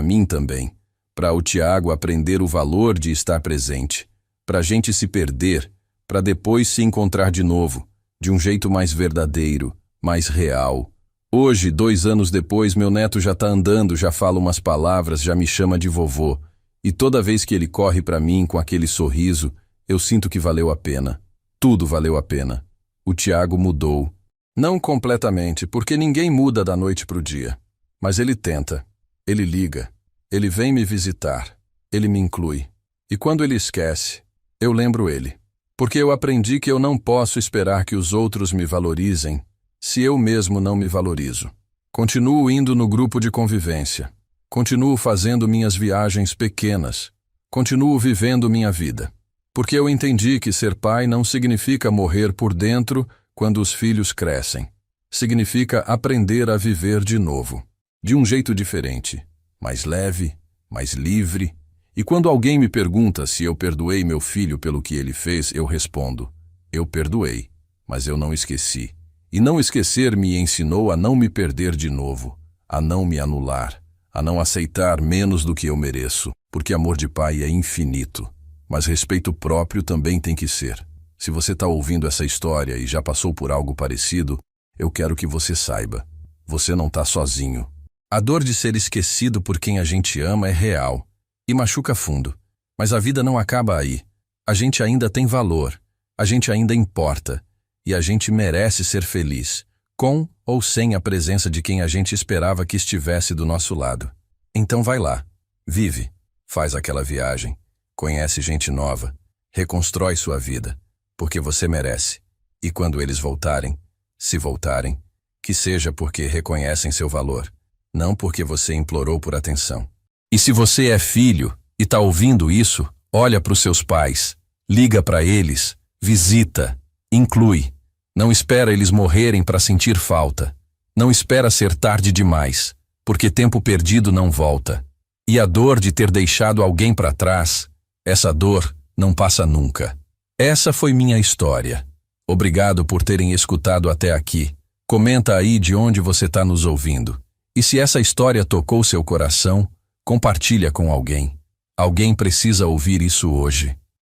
mim também, para o Tiago aprender o valor de estar presente, para a gente se perder, para depois se encontrar de novo, de um jeito mais verdadeiro, mais real. Hoje, 2 anos depois, meu neto já tá andando, já fala umas palavras, já me chama de vovô, e toda vez que ele corre para mim com aquele sorriso, eu sinto que valeu a pena. Tudo valeu a pena. O Tiago mudou. Não completamente, porque ninguém muda da noite pro dia. Mas ele tenta, ele liga, ele vem me visitar, ele me inclui. E quando ele esquece, eu lembro ele. Porque eu aprendi que eu não posso esperar que os outros me valorizem se eu mesmo não me valorizo. Continuo indo no grupo de convivência. Continuo fazendo minhas viagens pequenas. Continuo vivendo minha vida. Porque eu entendi que ser pai não significa morrer por dentro quando os filhos crescem. Significa aprender a viver de novo. De um jeito diferente. Mais leve, mais livre. E quando alguém me pergunta se eu perdoei meu filho pelo que ele fez, eu respondo: eu perdoei, mas eu não esqueci. E não esquecer me ensinou a não me perder de novo, a não me anular, a não aceitar menos do que eu mereço, porque amor de pai é infinito, mas respeito próprio também tem que ser. Se você está ouvindo essa história e já passou por algo parecido, eu quero que você saiba. Você não está sozinho. A dor de ser esquecido por quem a gente ama é real e machuca fundo. Mas a vida não acaba aí. A gente ainda tem valor, a gente ainda importa e a gente merece ser feliz, com ou sem a presença de quem a gente esperava que estivesse do nosso lado. Então vai lá, vive, faz aquela viagem, conhece gente nova, reconstrói sua vida, porque você merece. E quando eles voltarem, se voltarem, que seja porque reconhecem seu valor, não porque você implorou por atenção. E se você é filho e está ouvindo isso, olha para os seus pais, liga para eles, visita, inclui. Não espera eles morrerem para sentir falta. Não espera ser tarde demais, porque tempo perdido não volta. E a dor de ter deixado alguém para trás, essa dor não passa nunca. Essa foi minha história. Obrigado por terem escutado até aqui. Comenta aí de onde você está nos ouvindo. E se essa história tocou seu coração, compartilha com alguém. Alguém precisa ouvir isso hoje.